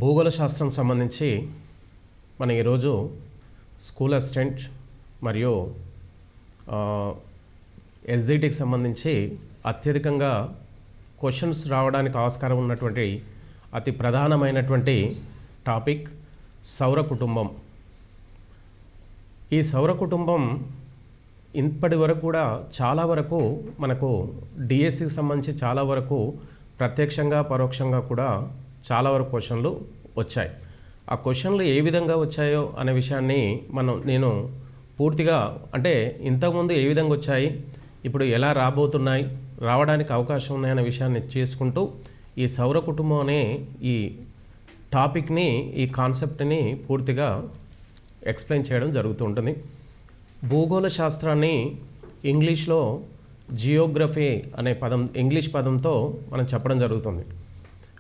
భూగోళ శాస్త్రం సంబంధించి మనం ఈరోజు స్కూల్ అసిస్టెంట్ మరియు ఎస్జిటికి సంబంధించి అత్యధికంగా క్వశ్చన్స్ రావడానికి ఆస్కారం ఉన్నటువంటి అతి ప్రధానమైనటువంటి టాపిక్ సౌర కుటుంబం. ఈ సౌర కుటుంబం ఇప్పటి వరకు కూడా చాలా వరకు మనకు డిఎస్సికి సంబంధించి చాలా వరకు ప్రత్యక్షంగా పరోక్షంగా కూడా చాలా వరకు క్వశ్చన్లు వచ్చాయి. ఆ క్వశ్చన్లు ఏ విధంగా వచ్చాయో అనే విషయాన్ని నేను పూర్తిగా అంటే ఇంతకుముందు ఏ విధంగా వచ్చాయి, ఇప్పుడు ఎలా రాబోతున్నాయి, రావడానికి అవకాశం ఉన్నాయనే విషయాన్ని చేసుకుంటూ ఈ సౌర కుటుంబం అనే ఈ టాపిక్ని, ఈ కాన్సెప్ట్ని పూర్తిగా ఎక్స్ప్లెయిన్ చేయడం జరుగుతూ ఉంటుంది. భూగోళ శాస్త్రాన్ని ఇంగ్లీష్లో జియోగ్రఫీ అనే పదం, ఇంగ్లీష్ పదంతో మనం చెప్పడం జరుగుతుంది.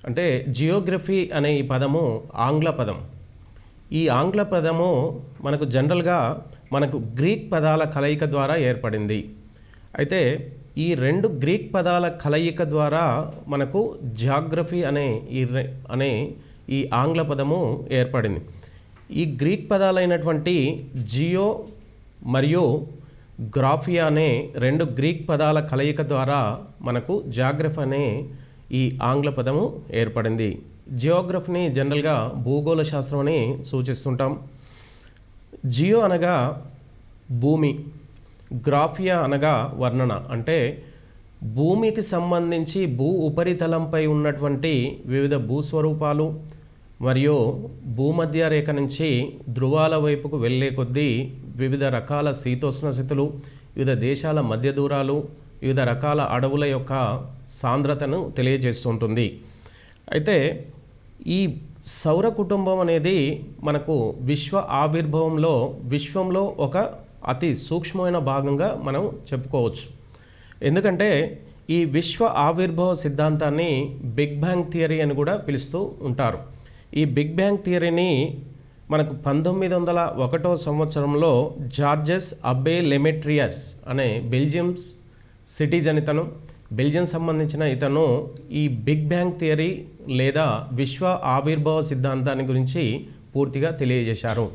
అంటే జియోగ్రఫీ అనే ఈ పదము ఆంగ్ల పదం. ఈ ఆంగ్ల పదము మనకు జనరల్గా మనకు గ్రీక్ పదాల కలయిక ద్వారా ఏర్పడింది. అయితే ఈ రెండు గ్రీక్ పదాల కలయిక ద్వారా మనకు జాగ్రఫీ అనే ఈ ఆంగ్ల పదము ఏర్పడింది. ఈ గ్రీక్ పదాలైనటువంటి జియో మరియు గ్రాఫియా అనే రెండు గ్రీక్ పదాల కలయిక ద్వారా మనకు జాగ్రఫీ అనే ఈ ఆంగ్ల పదము ఏర్పడింది. జియోగ్రఫీని జనరల్గా భూగోళ శాస్త్రం అని సూచిస్తుంటాం. జియో అనగా భూమి, గ్రాఫియా అనగా వర్ణన. అంటే భూమికి సంబంధించి భూ ఉపరితలంపై ఉన్నటువంటి వివిధ భూస్వరూపాలు మరియు భూమధ్య రేఖ నుంచి ధృవాల వైపుకు వెళ్ళే కొద్దీ వివిధ రకాల శీతోష్ణ స్థితులు, వివిధ దేశాల మధ్య దూరాలు, వివిధ రకాల అడవుల యొక్క సాంద్రతను తెలియజేస్తుంటుంది. అయితే ఈ సౌర కుటుంబం అనేది మనకు విశ్వ ఆవిర్భావంలో, విశ్వంలో ఒక అతి సూక్ష్మమైన భాగంగా మనం చెప్పుకోవచ్చు. ఎందుకంటే ఈ విశ్వ ఆవిర్భావ సిద్ధాంతాన్ని బిగ్ బ్యాంగ్ థియరీ అని కూడా పిలుస్తూ ఉంటారు. ఈ బిగ్ బ్యాంగ్ థియరీని మనకు 1901 సంవత్సరంలో జార్జెస్ అబ్బే లెమెట్రియస్ అనే బెల్జియం సిటిజన్, బెల్జియం సంబంధించిన ఇతను ఈ బిగ్ బ్యాంగ్ థియరీ లేదా విశ్వ ఆవిర్భావ సిద్ధాంతాన్ని గురించి పూర్తిగా తెలియజేశారు.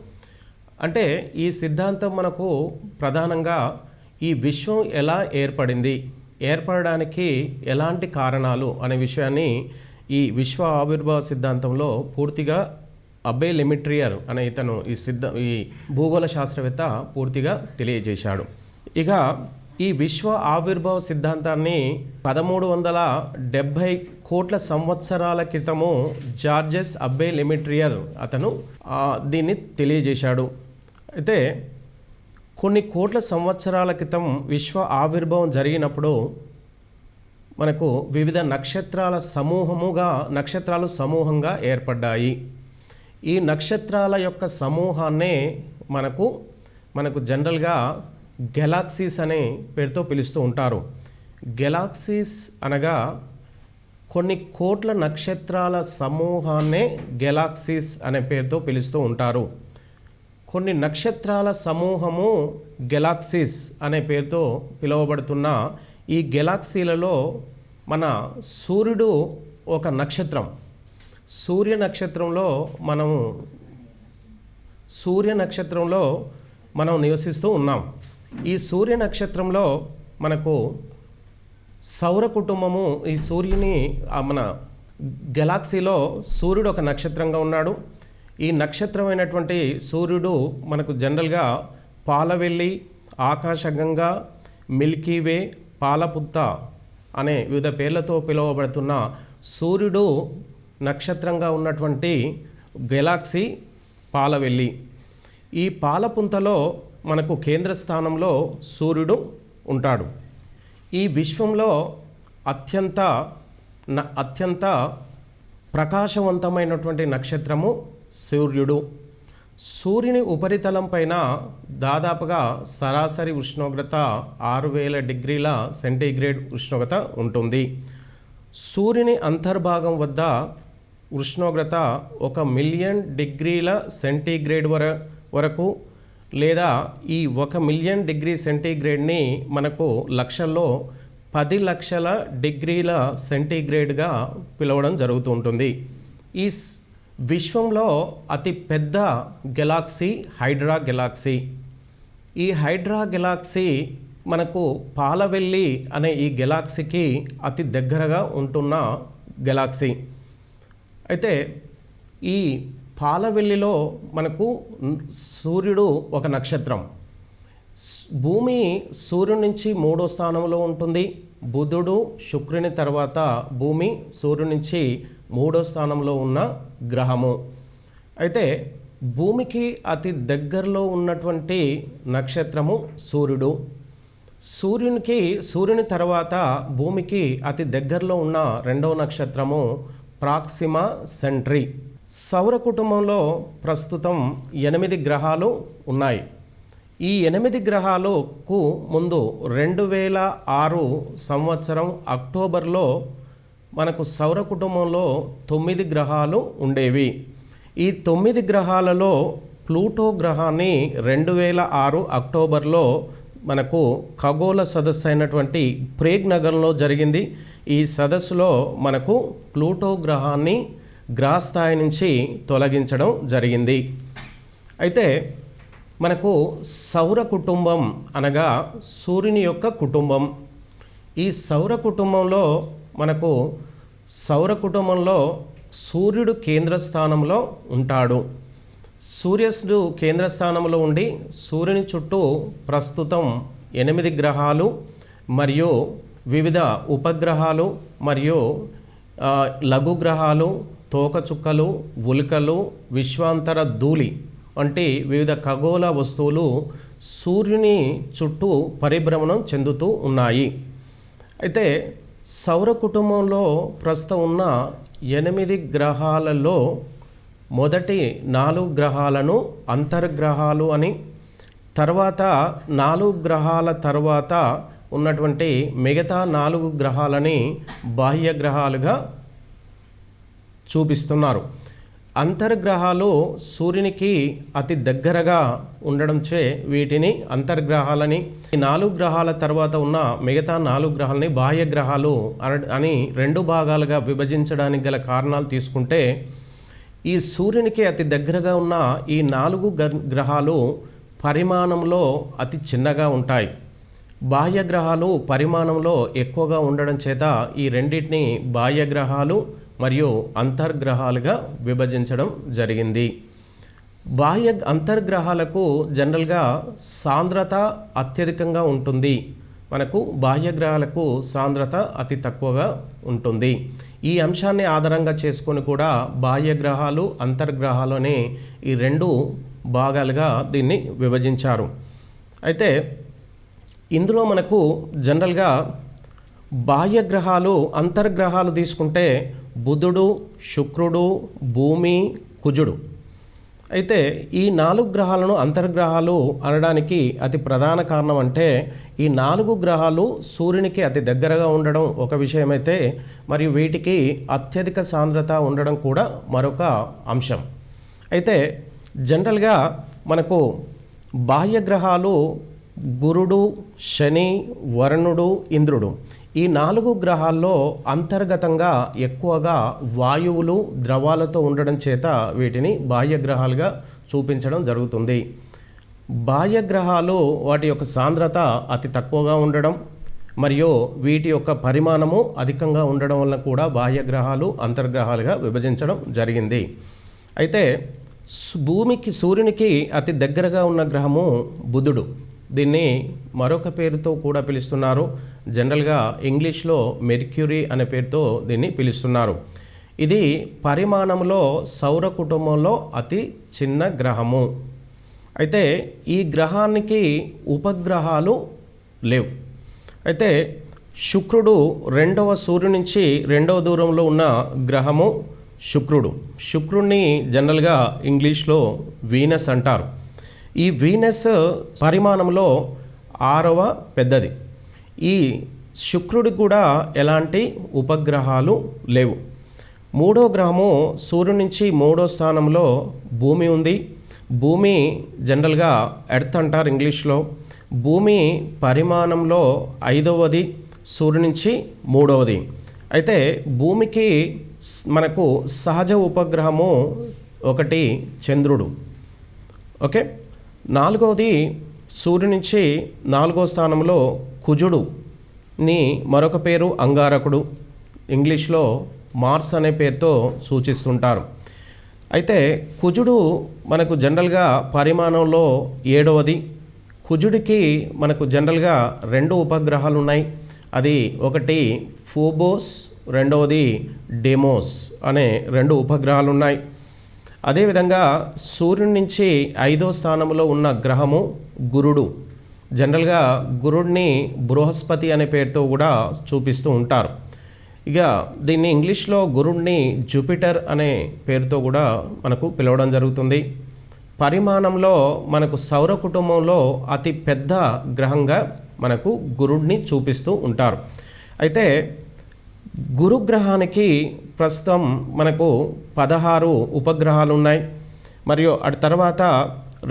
అంటే ఈ సిద్ధాంతం మనకు ప్రధానంగా ఈ విశ్వం ఎలా ఏర్పడింది, ఏర్పడడానికి ఎలాంటి కారణాలు అనే విషయాన్ని ఈ విశ్వ ఆవిర్భావ సిద్ధాంతంలో పూర్తిగా అబ్బే లెమెట్రియర్ అనే ఇతను ఈ భూగోళ శాస్త్రవేత్త పూర్తిగా తెలియజేశాడు. ఇక ఈ విశ్వ ఆవిర్భావ సిద్ధాంతాన్ని 1370 కోట్ల సంవత్సరాల క్రితము జార్జెస్ అబ్బే లెమెట్రియర్ అతను దీన్ని తెలియజేశాడు. అయితే కొన్ని కోట్ల సంవత్సరాల క్రితం విశ్వ ఆవిర్భావం జరిగినప్పుడు మనకు వివిధ నక్షత్రాలు సమూహంగా ఏర్పడ్డాయి. ఈ నక్షత్రాల యొక్క సమూహాన్నే మనకు జనరల్గా గెలాక్సీస్ అనే పేరుతో పిలుస్తూ ఉంటారు. గెలాక్సీస్ అనగా కొన్ని కోట్ల నక్షత్రాల సమూహాన్నే గెలాక్సీస్ అనే పేరుతో పిలుస్తూ ఉంటారు. కొన్ని నక్షత్రాల సమూహము గెలాక్సీస్ అనే పేరుతో పిలువబడుతున్న ఈ గెలాక్సీలలో మన సూర్యుడు ఒక నక్షత్రం. సూర్య నక్షత్రంలో మనం నివసిస్తూ ఉన్నాం. ఈ సూర్య నక్షత్రంలో మనకు సౌర కుటుంబము, ఈ సూర్యుని మన గెలాక్సీలో సూర్యుడు ఒక నక్షత్రంగా ఉన్నాడు. ఈ నక్షత్రమైనటువంటి సూర్యుడు మనకు జనరల్గా పాలవెల్లి, ఆకాశగంగా, మిల్కీవే, పాలపుత్త అనే వివిధ పేర్లతో పిలువబడుతున్న సూర్యుడు నక్షత్రంగా ఉన్నటువంటి గెలాక్సీ పాలవెల్లి. ఈ పాలపుంతలో మనకు కేంద్ర స్థానంలో సూర్యుడు ఉంటాడు. ఈ విశ్వంలో అత్యంత ప్రకాశవంతమైనటువంటి నక్షత్రము సూర్యుడు. సూర్యుని ఉపరితలం పైన దాదాపుగా సరాసరి ఉష్ణోగ్రత 6000 డిగ్రీల సెంటీగ్రేడ్ ఉష్ణోగ్రత ఉంటుంది. సూర్యుని అంతర్భాగం వద్ద ఉష్ణోగ్రత 1,000,000 డిగ్రీల సెంటీగ్రేడ్ వరకు లేదా ఈ 1,000,000 డిగ్రీ సెంటీగ్రేడ్ని మనకు లక్షల్లో 10 లక్షల డిగ్రీల సెంటీగ్రేడ్గా పిలవడం జరుగుతూ ఉంటుంది. విశ్వంలో అతి పెద్ద గెలాక్సీ హైడ్రా గెలాక్సీ. ఈ హైడ్రా గెలాక్సీ మనకు పాలవెల్లి అనే ఈ గెలాక్సీకి అతి దగ్గరగా ఉంటున్న గెలాక్సీ. అయితే ఈ పాలవెల్లిలో మనకు సూర్యుడు ఒక నక్షత్రం. భూమి సూర్యుడి నుంచి 3వ స్థానంలో ఉంటుంది. బుధుడు శుక్రుని తర్వాత భూమి సూర్యుడి నుంచి 3వ స్థానంలో ఉన్న గ్రహము. అయితే భూమికి అతి దగ్గరలో ఉన్నటువంటి నక్షత్రము సూర్యుడు. సూర్యుని తర్వాత భూమికి అతి దగ్గరలో ఉన్న 2వ నక్షత్రము ప్రాక్సిమా సెంట్రీ. సౌర కుటుంబంలో ప్రస్తుతం 8 గ్రహాలు ఉన్నాయి. ఈ 8 గ్రహాలకు ముందు 2006 సంవత్సరం అక్టోబర్లో మనకు సౌర కుటుంబంలో 9 గ్రహాలు ఉండేవి. ఈ 9 గ్రహాలలో ప్లూటో గ్రహాన్ని 2006 అక్టోబర్లో మనకు ఖగోళ సదస్సు అయినటువంటి ప్రేగ్ నగరంలో జరిగింది. ఈ సదస్సులో మనకు ప్లూటో గ్రహాన్ని గ్రహస్థాయి నుంచి తొలగించడం జరిగింది. అయితే మనకు సౌర కుటుంబం అనగా సూర్యుని యొక్క కుటుంబం. ఈ సౌర కుటుంబంలో మనకు సూర్యుడు కేంద్ర స్థానంలో ఉంటాడు. సూర్యుడు కేంద్ర స్థానంలో ఉండి సూర్యుని చుట్టూ ప్రస్తుతం 8 గ్రహాలు మరియు వివిధ ఉపగ్రహాలు మరియు లఘు గ్రహాలు, తోకచుక్కలు, ఉల్కలు, విశ్వాంతర ధూళి వంటి వివిధ ఖగోళ వస్తువులు సూర్యుని చుట్టూ పరిభ్రమణం చెందుతూ ఉన్నాయి. అయితే సౌర కుటుంబంలో ప్రస్తుతం ఉన్న 8 గ్రహాలలో మొదటి 4 గ్రహాలను అంతర్గ్రహాలు అని, తర్వాత 4 గ్రహాల తర్వాత ఉన్నటువంటి మిగతా 4 గ్రహాలని బాహ్య గ్రహాలుగా చూపిస్తున్నారు. అంతర్గ్రహాలు సూర్యునికి అతి దగ్గరగా ఉండడంచే వీటిని అంతర్గ్రహాలని, ఈ 4 గ్రహాల తర్వాత ఉన్న మిగతా 4 గ్రహాలని బాహ్య గ్రహాలు అని 2 భాగాలుగా విభజించడానికి గల కారణాలు తీసుకుంటే, ఈ సూర్యునికి అతి దగ్గరగా ఉన్న ఈ 4 గ్రహాలు పరిమాణంలో అతి చిన్నగా ఉంటాయి. బాహ్య గ్రహాలు పరిమాణంలో ఎక్కువగా ఉండడం చేత ఈ రెండింటిని బాహ్య గ్రహాలు మరియు అంతర్గ్రహాలుగా విభజించడం జరిగింది. అంతర్గ్రహాలకు జనరల్గా సాంద్రత అత్యధికంగా ఉంటుంది. మనకు బాహ్య గ్రహాలకు సాంద్రత అతి తక్కువగా ఉంటుంది. ఈ అంశాన్ని ఆధారంగా చేసుకొని కూడా బాహ్య గ్రహాలు, అంతర్గ్రహాలు అనే ఈ 2 భాగాలుగా దీన్ని విభజించారు. అయితే ఇందులో మనకు జనరల్గా బాహ్య గ్రహాలు, అంతర్గ్రహాలు తీసుకుంటే బుధుడు, శుక్రుడు, భూమి, కుజుడు. అయితే ఈ 4 గ్రహాలను అంతర్గ్రహాలు అనడానికి అతి ప్రధాన కారణం అంటే, ఈ 4 గ్రహాలు సూర్యునికి అతి దగ్గరగా ఉండడం ఒక విషయమైతే, మరియు వీటికి అత్యధిక సాంద్రత ఉండడం కూడా మరొక అంశం. అయితే జనరల్గా మనకు బాహ్య గ్రహాలు గురుడు, శని, వరుణుడు, ఇంద్రుడు. ఈ 4 గ్రహాల్లో అంతర్గతంగా ఎక్కువగా వాయువులు, ద్రవాలతో ఉండడం చేత వీటిని బాహ్య గ్రహాలుగా చూపించడం జరుగుతుంది. బాహ్య గ్రహాలు వాటి యొక్క సాంద్రత అతి తక్కువగా ఉండడం మరియు వీటి యొక్క పరిమాణము అధికంగా ఉండడం వల్ల కూడా బాహ్య గ్రహాలు అంతర్గ్రహాలుగా విభజించడం జరిగింది. అయితే సూర్యునికి అతి దగ్గరగా ఉన్న గ్రహము బుధుడు. దీన్ని మరొక పేరుతో కూడా పిలుస్తున్నారు. జనరల్గా ఇంగ్లీష్లో మెర్క్యూరీ అనే పేరుతో దీన్ని పిలుస్తున్నారు. ఇది పరిమాణంలో సౌర కుటుంబంలో అతి చిన్న గ్రహము. అయితే ఈ గ్రహానికి ఉపగ్రహాలు లేవు. అయితే శుక్రుడు సూర్యుడి నుంచి 2వ దూరంలో ఉన్న గ్రహము శుక్రుడు. శుక్రుడిని జనరల్గా ఇంగ్లీష్లో వీనస్ అంటారు. ఈ వీనస్ పరిమాణంలో 6వ పెద్దది. ఈ శుక్రుడి కూడా ఎలాంటి ఉపగ్రహాలు లేవు. 3వ గ్రహము సూర్యుడి నుంచి 3వ స్థానంలో భూమి ఉంది. భూమి జనరల్గా ఎర్త్ అంటారు ఇంగ్లీష్లో. భూమి పరిమాణంలో 5వది, సూర్యుడి నుంచి 3వది. అయితే భూమికి మనకు సహజ ఉపగ్రహము ఒకటి చంద్రుడు. ఓకే, నాలుగవది సూర్యుని నుంచి 4వ స్థానంలో కుజుడుని మరొక పేరు అంగారకుడు, ఇంగ్లీష్లో మార్స్ అనే పేరుతో సూచిస్తుంటారు. అయితే కుజుడు మనకు జనరల్గా పరిమాణంలో 7వది. కుజుడికి మనకు జనరల్గా 2 ఉపగ్రహాలు ఉన్నాయి. అది ఒకటి ఫోబోస్, రెండవది డెమోస్ అనే 2 ఉపగ్రహాలు ఉన్నాయి. అదేవిధంగా సూర్యుని నుంచి 5వ స్థానంలో ఉన్న గ్రహము గురుడు. జనరల్గా గురుడిని బృహస్పతి అనే పేరుతో కూడా చూపిస్తూ ఉంటారు. ఇక దీన్ని ఇంగ్లీష్లో గురుడిని జూపిటర్ అనే పేరుతో కూడా మనకు పిలవడం జరుగుతుంది. పరిమాణంలో మనకు సౌర కుటుంబంలో అతి పెద్ద గ్రహంగా మనకు గురుడిని చూపిస్తూ ఉంటారు. అయితే గురుగ్రహానికి ప్రస్తుతం మనకు 16 ఉపగ్రహాలు ఉన్నాయి. మరియు అటు తర్వాత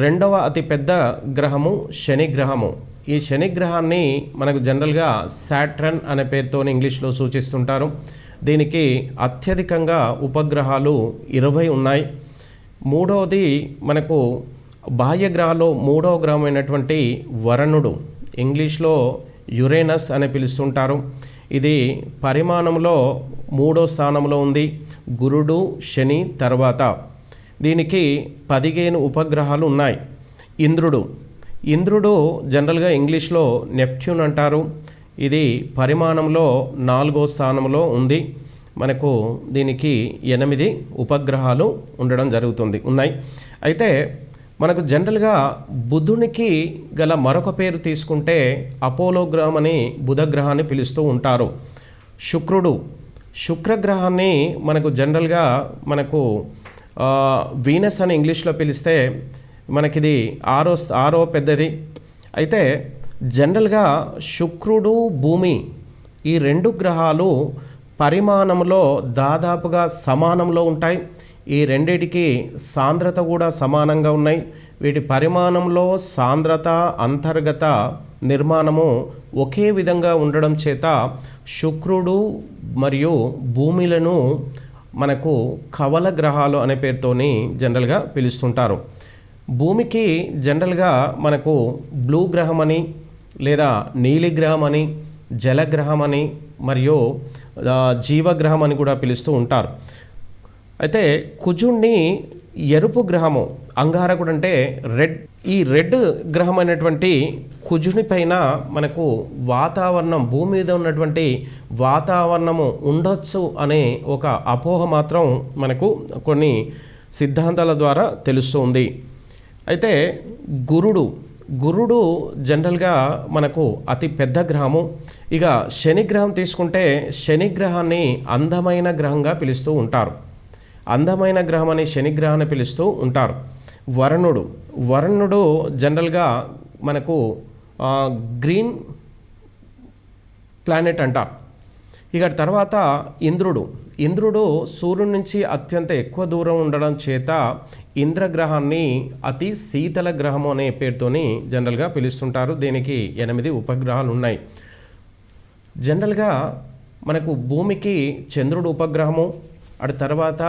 2వ అతి పెద్ద గ్రహము శని గ్రహము. ఈ శని గ్రహాన్ని మనకు జనరల్గా సాట్రన్ అనే పేరుతో ఇంగ్లీష్లో సూచిస్తుంటారు. దీనికి అత్యధికంగా ఉపగ్రహాలు 20 ఉన్నాయి. 3వది మనకు బాహ్య గ్రహాల్లో 3వ గ్రహం అయినటువంటి వరుణుడు, ఇంగ్లీష్లో యురేనస్ అని పిలుస్తుంటారు. ఇది పరిమాణంలో 3వ స్థానంలో ఉంది, గురుడు శని తర్వాత. దీనికి 15 ఉపగ్రహాలు ఉన్నాయి. ఇంద్రుడు జనరల్గా ఇంగ్లీష్లో నెప్ట్యూన్ అంటారు. ఇది పరిమాణంలో 4వ స్థానంలో ఉంది. మనకు దీనికి 8 ఉపగ్రహాలు ఉండడం ఉన్నాయి. అయితే మనకు జనరల్గా బుధునికి గల మరొక పేరు తీసుకుంటే అపోలో గ్రహం అని బుధ గ్రహాన్ని పిలుస్తూ ఉంటారు. శుక్రగ్రహాన్ని మనకు జనరల్గా మనకు వీనస్ అని ఇంగ్లీష్లో పిలిస్తే మనకిది 6వ పెద్దది. అయితే జనరల్గా శుక్రుడు భూమి ఈ 2 గ్రహాలు పరిమాణంలో దాదాపుగా సమానంలో ఉంటాయి. ఈ రెండిటికి సాంద్రత కూడా సమానంగా ఉన్నాయి. వీటి పరిమాణంలో సాంద్రత, అంతర్గత నిర్మాణము ఒకే విధంగా ఉండడం చేత శుక్రుడు మరియు భూమిలను మనకు కవల గ్రహాలు అనే పేరుతోని జనరల్గా పిలుస్తుంటారు. భూమికి జనరల్గా మనకు బ్లూ గ్రహం అని, లేదా నీలిగ్రహం అని, జలగ్రహం అని, మరియు జీవగ్రహం అని కూడా పిలుస్తూ ఉంటారు. అయితే కుజుడిని ఎరుపు గ్రహము, అంగారకుడు అంటే రెడ్. ఈ రెడ్ గ్రహం అనేటువంటి కుజుని పైన మనకు వాతావరణం, భూమి మీద ఉన్నటువంటి వాతావరణము ఉండొచ్చు అనే ఒక అపోహ మాత్రం మనకు కొన్ని సిద్ధాంతాల ద్వారా తెలుస్తుంది. అయితే గురుడు జనరల్గా మనకు అతి పెద్ద గ్రహము. ఇక శనిగ్రహం తీసుకుంటే శనిగ్రహాన్ని అందమైన గ్రహంగా పిలుస్తూ ఉంటారు. అందమైన గ్రహం అని శనిగ్రహాన్ని పిలుస్తూ ఉంటారు. వరుణుడు జనరల్గా మనకు గ్రీన్ ప్లానెట్ అంటారు. ఇక తర్వాత ఇంద్రుడు సూర్యుడి నుంచి అత్యంత ఎక్కువ దూరం ఉండడం చేత ఇంద్రగ్రహాన్ని అతి శీతల గ్రహము అనే పేరుతోని జనరల్గా పిలుస్తుంటారు. దీనికి 8 ఉపగ్రహాలు ఉన్నాయి. జనరల్గా మనకు భూమికి చంద్రుడు ఉపగ్రహము. అటు తర్వాత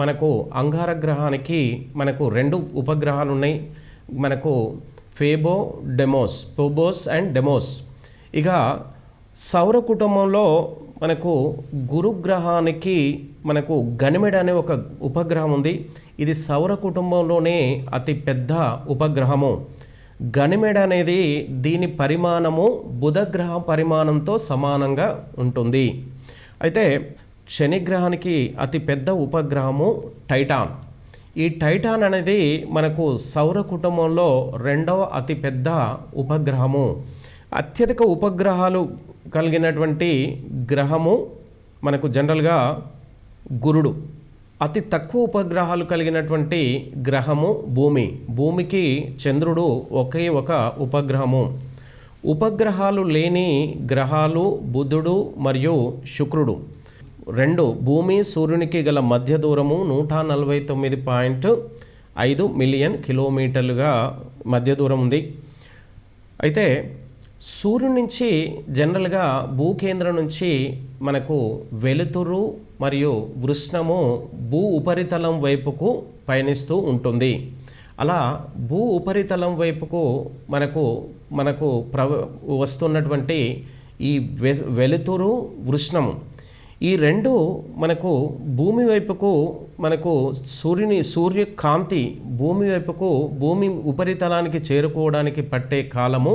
మనకు అంగార గ్రహానికి మనకు 2 ఉపగ్రహాలు ఉన్నాయి. మనకు ఫోబోస్ అండ్ డెమోస్. ఇక సౌర కుటుంబంలో మనకు గురుగ్రహానికి మనకు గనిమెడ అనే ఒక ఉపగ్రహం ఉంది. ఇది సౌర కుటుంబంలోనే అతి పెద్ద ఉపగ్రహము. గనిమెడ అనేది దీని పరిమాణము బుధ గ్రహ పరిమాణంతో సమానంగా ఉంటుంది. అయితే శనిగ్రహానికి అతి పెద్ద ఉపగ్రహము టైటాన్. ఈ టైటాన్ అనేది మనకు సౌర కుటుంబంలో 2వ అతి పెద్ద ఉపగ్రహము. అత్యధిక ఉపగ్రహాలు కలిగినటువంటి గ్రహము మనకు జనరల్గా గురుడు. అతి తక్కువ ఉపగ్రహాలు కలిగినటువంటి గ్రహము భూమికి చంద్రుడు ఒకే ఒక ఉపగ్రహము. ఉపగ్రహాలు లేని గ్రహాలు బుధుడు మరియు శుక్రుడు. 2 భూమి సూర్యునికి గల మధ్య దూరము 149.5 మిలియన్ కిలోమీటర్లుగా మధ్య దూరం ఉంది. అయితే సూర్యుడి నుంచి జనరల్గా భూకేంద్రం నుంచి మనకు వెలుతురు మరియు వృష్ణము భూ ఉపరితలం వైపుకు పయనిస్తూ ఉంటుంది. అలా భూ ఉపరితలం వైపుకు మనకు వస్తున్నటువంటి ఈ వెలుతురు వృష్ణము ఈ రెండు మనకు భూమి వైపుకు సూర్యకాంతి భూమి వైపుకు భూమి ఉపరితలానికి చేరుకోవడానికి పట్టే కాలము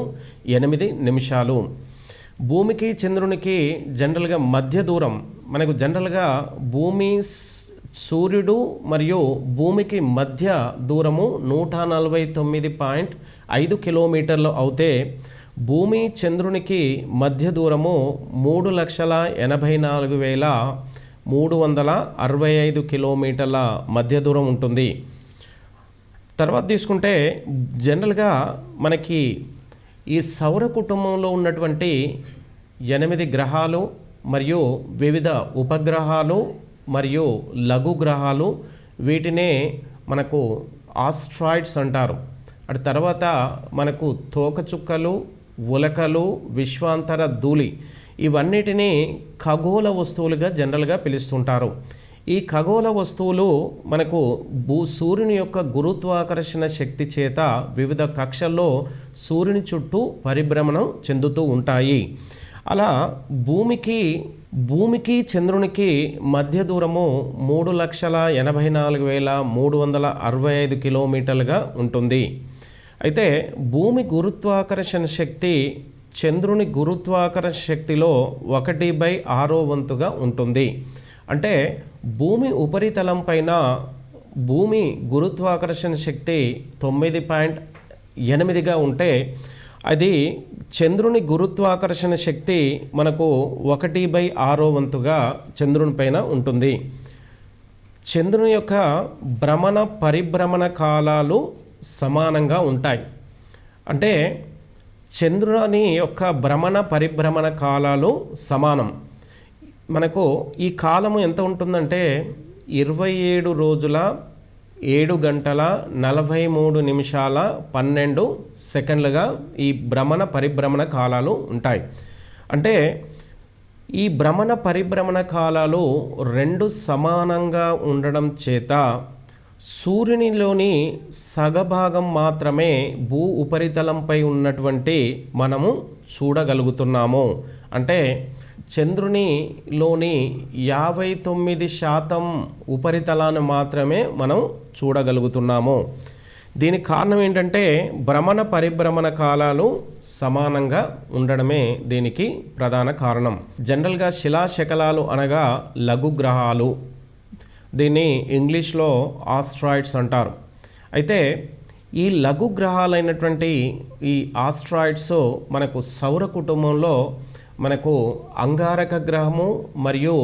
8 నిమిషాలు. భూమికి చంద్రునికి జనరల్గా మధ్య దూరం మనకు జనరల్గా సూర్యుడు మరియు భూమికి మధ్య దూరము 149.5 కిలోమీటర్లు అవుతే భూమి చంద్రునికి మధ్య దూరము 3,84,365 కిలోమీటర్ల మధ్య దూరం ఉంటుంది. తర్వాత తీసుకుంటే జనరల్గా మనకి ఈ సౌర కుటుంబంలో ఉన్నటువంటి 8 గ్రహాలు మరియు వివిధ ఉపగ్రహాలు మరియు లఘు గ్రహాలు వీటినే మనకు ఆస్ట్రాయిడ్స్ అంటారు. అటు తర్వాత మనకు తోకచుక్కలు, ఉలకలు, విశ్వాంతర ధూళి ఇవన్నిటినీ ఖగోళ వస్తువులుగా జనరల్గా పిలుస్తుంటారు. ఈ ఖగోళ వస్తువులు మనకు సూర్యుని యొక్క గురుత్వాకర్షణ శక్తి చేత వివిధ కక్షల్లో సూర్యుని చుట్టూ పరిభ్రమణం చెందుతూ ఉంటాయి. అలా భూమికి చంద్రునికి మధ్య దూరము 3,84,365 కిలోమీటర్లుగా ఉంటుంది. అయితే భూమి గురుత్వాకర్షణ శక్తి చంద్రుని గురుత్వాకర్షణ శక్తిలో 1/6 వంతుగా ఉంటుంది. అంటే భూమి ఉపరితలం పైన భూమి గురుత్వాకర్షణ శక్తి 9.8గా ఉంటే అది చంద్రుని గురుత్వాకర్షణ శక్తి మనకు 1/6 వంతుగా చంద్రుని పైన ఉంటుంది. చంద్రుని యొక్క భ్రమణ పరిభ్రమణ కాలాలు సమానంగా ఉంటాయి. అంటే చంద్రుని యొక్క భ్రమణ పరిభ్రమణ కాలాలు సమానం. మనకు ఈ కాలము ఎంత ఉంటుందంటే 27 రోజుల 7 గంటల 43 నిమిషాల 12 సెకండ్లుగా ఈ భ్రమణ పరిభ్రమణ కాలాలు ఉంటాయి. అంటే ఈ భ్రమణ పరిభ్రమణ కాలాలు రెండు సమానంగా ఉండడం చేత సూర్యునిలోని సగభాగం మాత్రమే భూ ఉపరితలంపై ఉన్నటువంటి మనము చూడగలుగుతున్నాము. అంటే చంద్రునిలోని 59% ఉపరితలాన్ని మాత్రమే మనం చూడగలుగుతున్నాము. దీనికి కారణం ఏంటంటే భ్రమణ పరిభ్రమణ కాలాలు సమానంగా ఉండడమే దీనికి ప్రధాన కారణం. జనరల్గా శిలాశకలాలు అనగా లఘు గ్రహాలు, దీన్ని ఇంగ్లీష్లో ఆస్ట్రాయిడ్స్ అంటారు. అయితే ఈ లఘు గ్రహాలైనటువంటి ఈ ఆస్ట్రాయిడ్స్ మనకు సౌర కుటుంబంలో మనకు అంగారక గ్రహము మరియు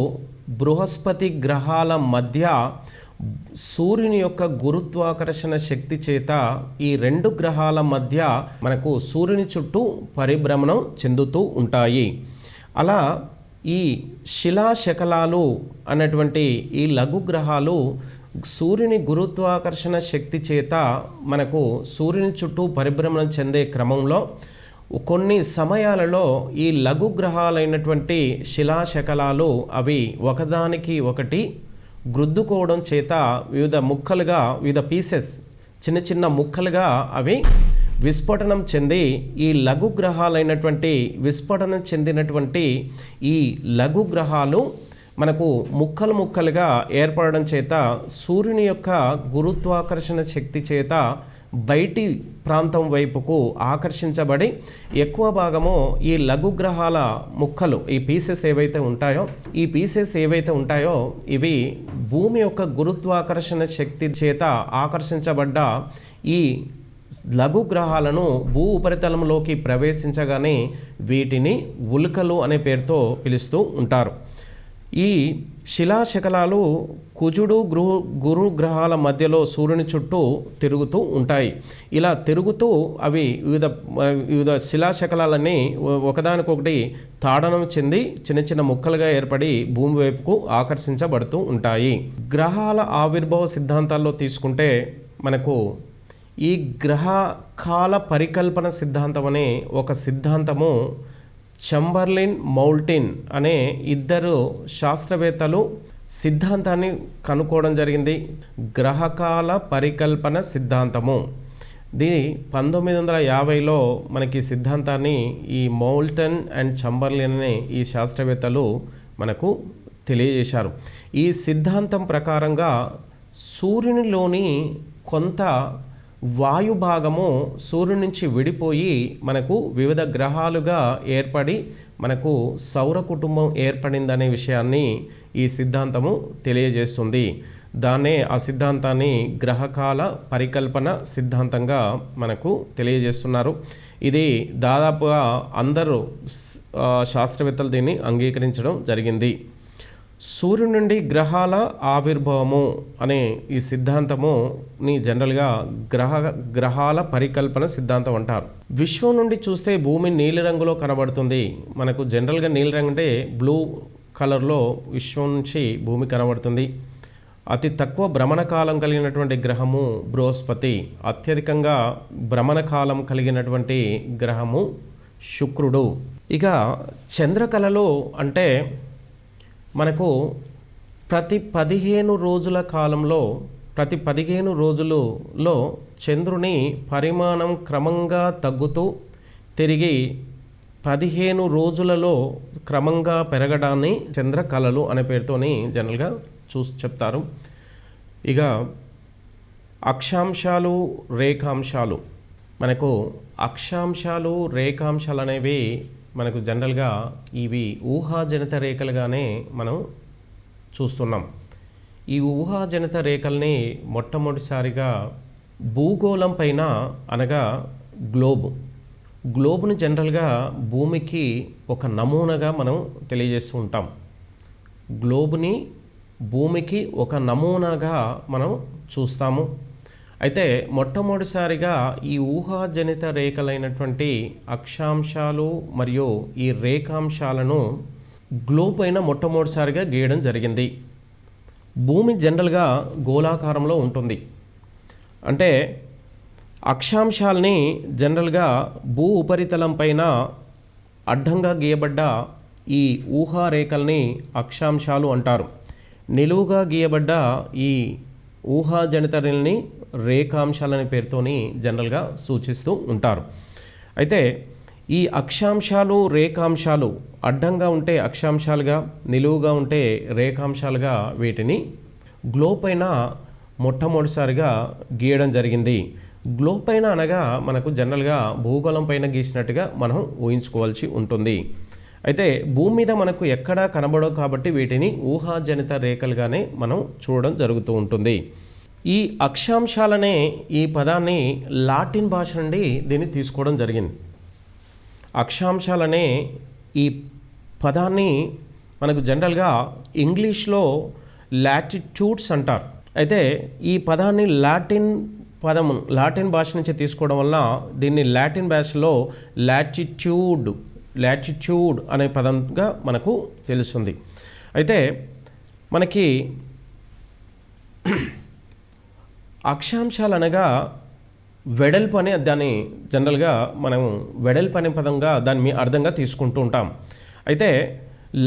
బృహస్పతి గ్రహాల మధ్య సూర్యుని యొక్క గురుత్వాకర్షణ శక్తి చేత ఈ రెండు గ్రహాల మధ్య మనకు సూర్యుని చుట్టూ పరిభ్రమణం చెందుతూ ఉంటాయి. అలా ఈ శిలాశకలాలు అన్నటువంటి ఈ లఘు గ్రహాలు సూర్యుని గురుత్వాకర్షణ శక్తి చేత మనకు సూర్యుని చుట్టూ పరిభ్రమణం చెందే క్రమంలో కొన్ని సమయాలలో ఈ లఘు గ్రహాలైనటువంటి శిలాశకలాలు అవి ఒకదానికి ఒకటి గ్రుద్దుకోవడం చేత వివిధ పీసెస్ చిన్న చిన్న ముక్కలుగా అవి విస్ఫోటనం చెంది ఈ లఘు గ్రహాలైనటువంటి విస్ఫోటనం చెందినటువంటి ఈ లఘు గ్రహాలు మనకు ముక్కలుగా ఏర్పడడం చేత సూర్యుని యొక్క గురుత్వాకర్షణ శక్తి చేత బయటి ప్రాంతం వైపుకు ఆకర్షించబడి ఎక్కువ భాగము ఈ లఘు గ్రహాల ముక్కలు ఈ పీసెస్ ఏవైతే ఉంటాయో ఇవి భూమి యొక్క గురుత్వాకర్షణ శక్తి చేత ఆకర్షించబడ్డ ఈ లఘు గ్రహాలను భూ ఉపరితలంలోకి ప్రవేశించగానే వీటిని ఉల్కలు అనే పేరుతో పిలుస్తూ ఉంటారు. ఈ శిలాశకలాలు కుజుడు గురు గ్రహాల మధ్యలో సూర్యుని చుట్టూ తిరుగుతూ ఉంటాయి. ఇలా తిరుగుతూ అవి వివిధ శిలాశకలాలన్నీ ఒకదానికొకటి తాడనం చెంది చిన్న చిన్న ముక్కలుగా ఏర్పడి భూమి వైపుకు ఆకర్షించబడుతూ ఉంటాయి. గ్రహాల ఆవిర్భావ సిద్ధాంతాల్లో తీసుకుంటే మనకు ఈ గ్రహకాల పరికల్పన సిద్ధాంతం అనే ఒక సిద్ధాంతము చంబర్లిన్ మౌల్టిన్ అనే ఇద్దరు శాస్త్రవేత్తలు సిద్ధాంతాన్ని కనుక్కోవడం జరిగింది. గ్రహకాల పరికల్పన సిద్ధాంతము దీని 1950లో మనకి సిద్ధాంతాన్ని ఈ మౌల్టన్ అండ్ చంబర్లిన్ అనే ఈ శాస్త్రవేత్తలు మనకు తెలియజేశారు. ఈ సిద్ధాంతం ప్రకారంగా సూర్యునిలోని కొంత వాయు భాగము సూర్యుని నుంచి విడిపోయి మనకు వివిధ గ్రహాలుగా ఏర్పడి మనకు సౌర కుటుంబం ఏర్పడిందనే విషయాన్ని ఈ సిద్ధాంతము తెలియజేస్తుంది. దాన్నే ఆ సిద్ధాంతాన్ని గ్రహకాల పరికల్పన సిద్ధాంతంగా మనకు తెలియజేస్తున్నారు. ఇది దాదాపుగా అందరూ శాస్త్రవేత్తలు దీన్ని అంగీకరించడం జరిగింది. సూర్యుడి నుండి గ్రహాల ఆవిర్భావము అనే ఈ సిద్ధాంతముని జనరల్గా గ్రహాల పరికల్పన సిద్ధాంతం అంటారు. విశ్వం నుండి చూస్తే భూమి నీలిరంగులో కనబడుతుంది. మనకు జనరల్గా నీలిరంగు అంటే బ్లూ కలర్లో విశ్వం నుంచి భూమి కనబడుతుంది. అతి తక్కువ భ్రమణ కాలం కలిగినటువంటి గ్రహము బృహస్పతి, అత్యధికంగా భ్రమణ కాలం కలిగినటువంటి గ్రహము శుక్రుడు. ఇక చంద్రకళలో అంటే మనకు ప్రతి 15 రోజుల కాలంలో ప్రతి 15 రోజులలో చంద్రుని పరిమాణం క్రమంగా తగ్గుతూ తిరిగి 15 రోజులలో క్రమంగా పెరగడాన్ని చంద్రకళలు అనే పేరుతోని జనరల్గా చెప్తారు. ఇక అక్షాంశాలు రేఖాంశాలు, మనకు అక్షాంశాలు రేఖాంశాలు అనేవి మనకు జనరల్గా ఇవి ఊహాజనిత రేఖలుగానే మనం చూస్తున్నాం. ఈ ఊహాజనిత రేఖల్ని మొట్టమొదటిసారిగా భూగోళం పైన అనగా గ్లోబ్ని జనరల్గా భూమికి ఒక నమూనాగా మనం తెలియజేస్తూ ఉంటాం. గ్లోబ్ని భూమికి ఒక నమూనాగా మనం చూస్తాము. అయితే మొట్టమొదటిసారిగా ఈ ఊహాజనిత రేఖలైనటువంటి అక్షాంశాలు మరియు ఈ రేఖాంశాలను గ్లోబ్ పైన మొట్టమొదటిసారిగా గీయడం జరిగింది. భూమి జనరల్గా గోళాకారంలో ఉంటుంది. అంటే అక్షాంశాలని జనరల్గా భూ ఉపరితలం పైన అడ్డంగా గీయబడ్డ ఈ ఊహారేఖల్ని అక్షాంశాలు అంటారు. నిలువుగా గీయబడ్డ ఈ ఊహాజనితల్ని రేఖాంశాలనే పేరుతోని జనరల్గా సూచిస్తూ ఉంటారు. అయితే ఈ అక్షాంశాలు రేఖాంశాలు అడ్డంగా ఉంటే అక్షాంశాలుగా, నిలువుగా ఉంటే రేఖాంశాలుగా వీటిని గ్లోబ్ పైన మొట్టమొదటిసారిగా గీయడం జరిగింది. గ్లోబ్ పైన అనగా మనకు జనరల్గా భూగోళం పైన గీసినట్టుగా మనం ఊహించుకోవాల్సి ఉంటుంది. అయితే భూమి మీద మనకు ఎక్కడా కనబడవు కాబట్టి వీటిని ఊహాజనిత రేఖలుగానే మనం చూడడం జరుగుతూ ఉంటుంది. ఈ అక్షాంశాలనే ఈ పదాన్ని లాటిన్ భాష నుండి దీన్ని తీసుకోవడం జరిగింది. అక్షాంశాలనే ఈ పదాన్ని మనకు జనరల్గా ఇంగ్లీష్లో లాటిట్యూడ్స్ అంటారు. అయితే ఈ పదాన్ని లాటిన్ భాష నుంచి తీసుకోవడం వల్ల దీన్ని లాటిన్ భాషలో లాటిట్యూడ్ అనే పదంగా మనకు తెలుస్తుంది. అయితే మనకి అక్షాంశాలు అనగా వెడల్పు అని దాన్ని జనరల్గా మనం వెడల్పు అనే పదంగా దాన్ని అర్థంగా తీసుకుంటూ ఉంటాం. అయితే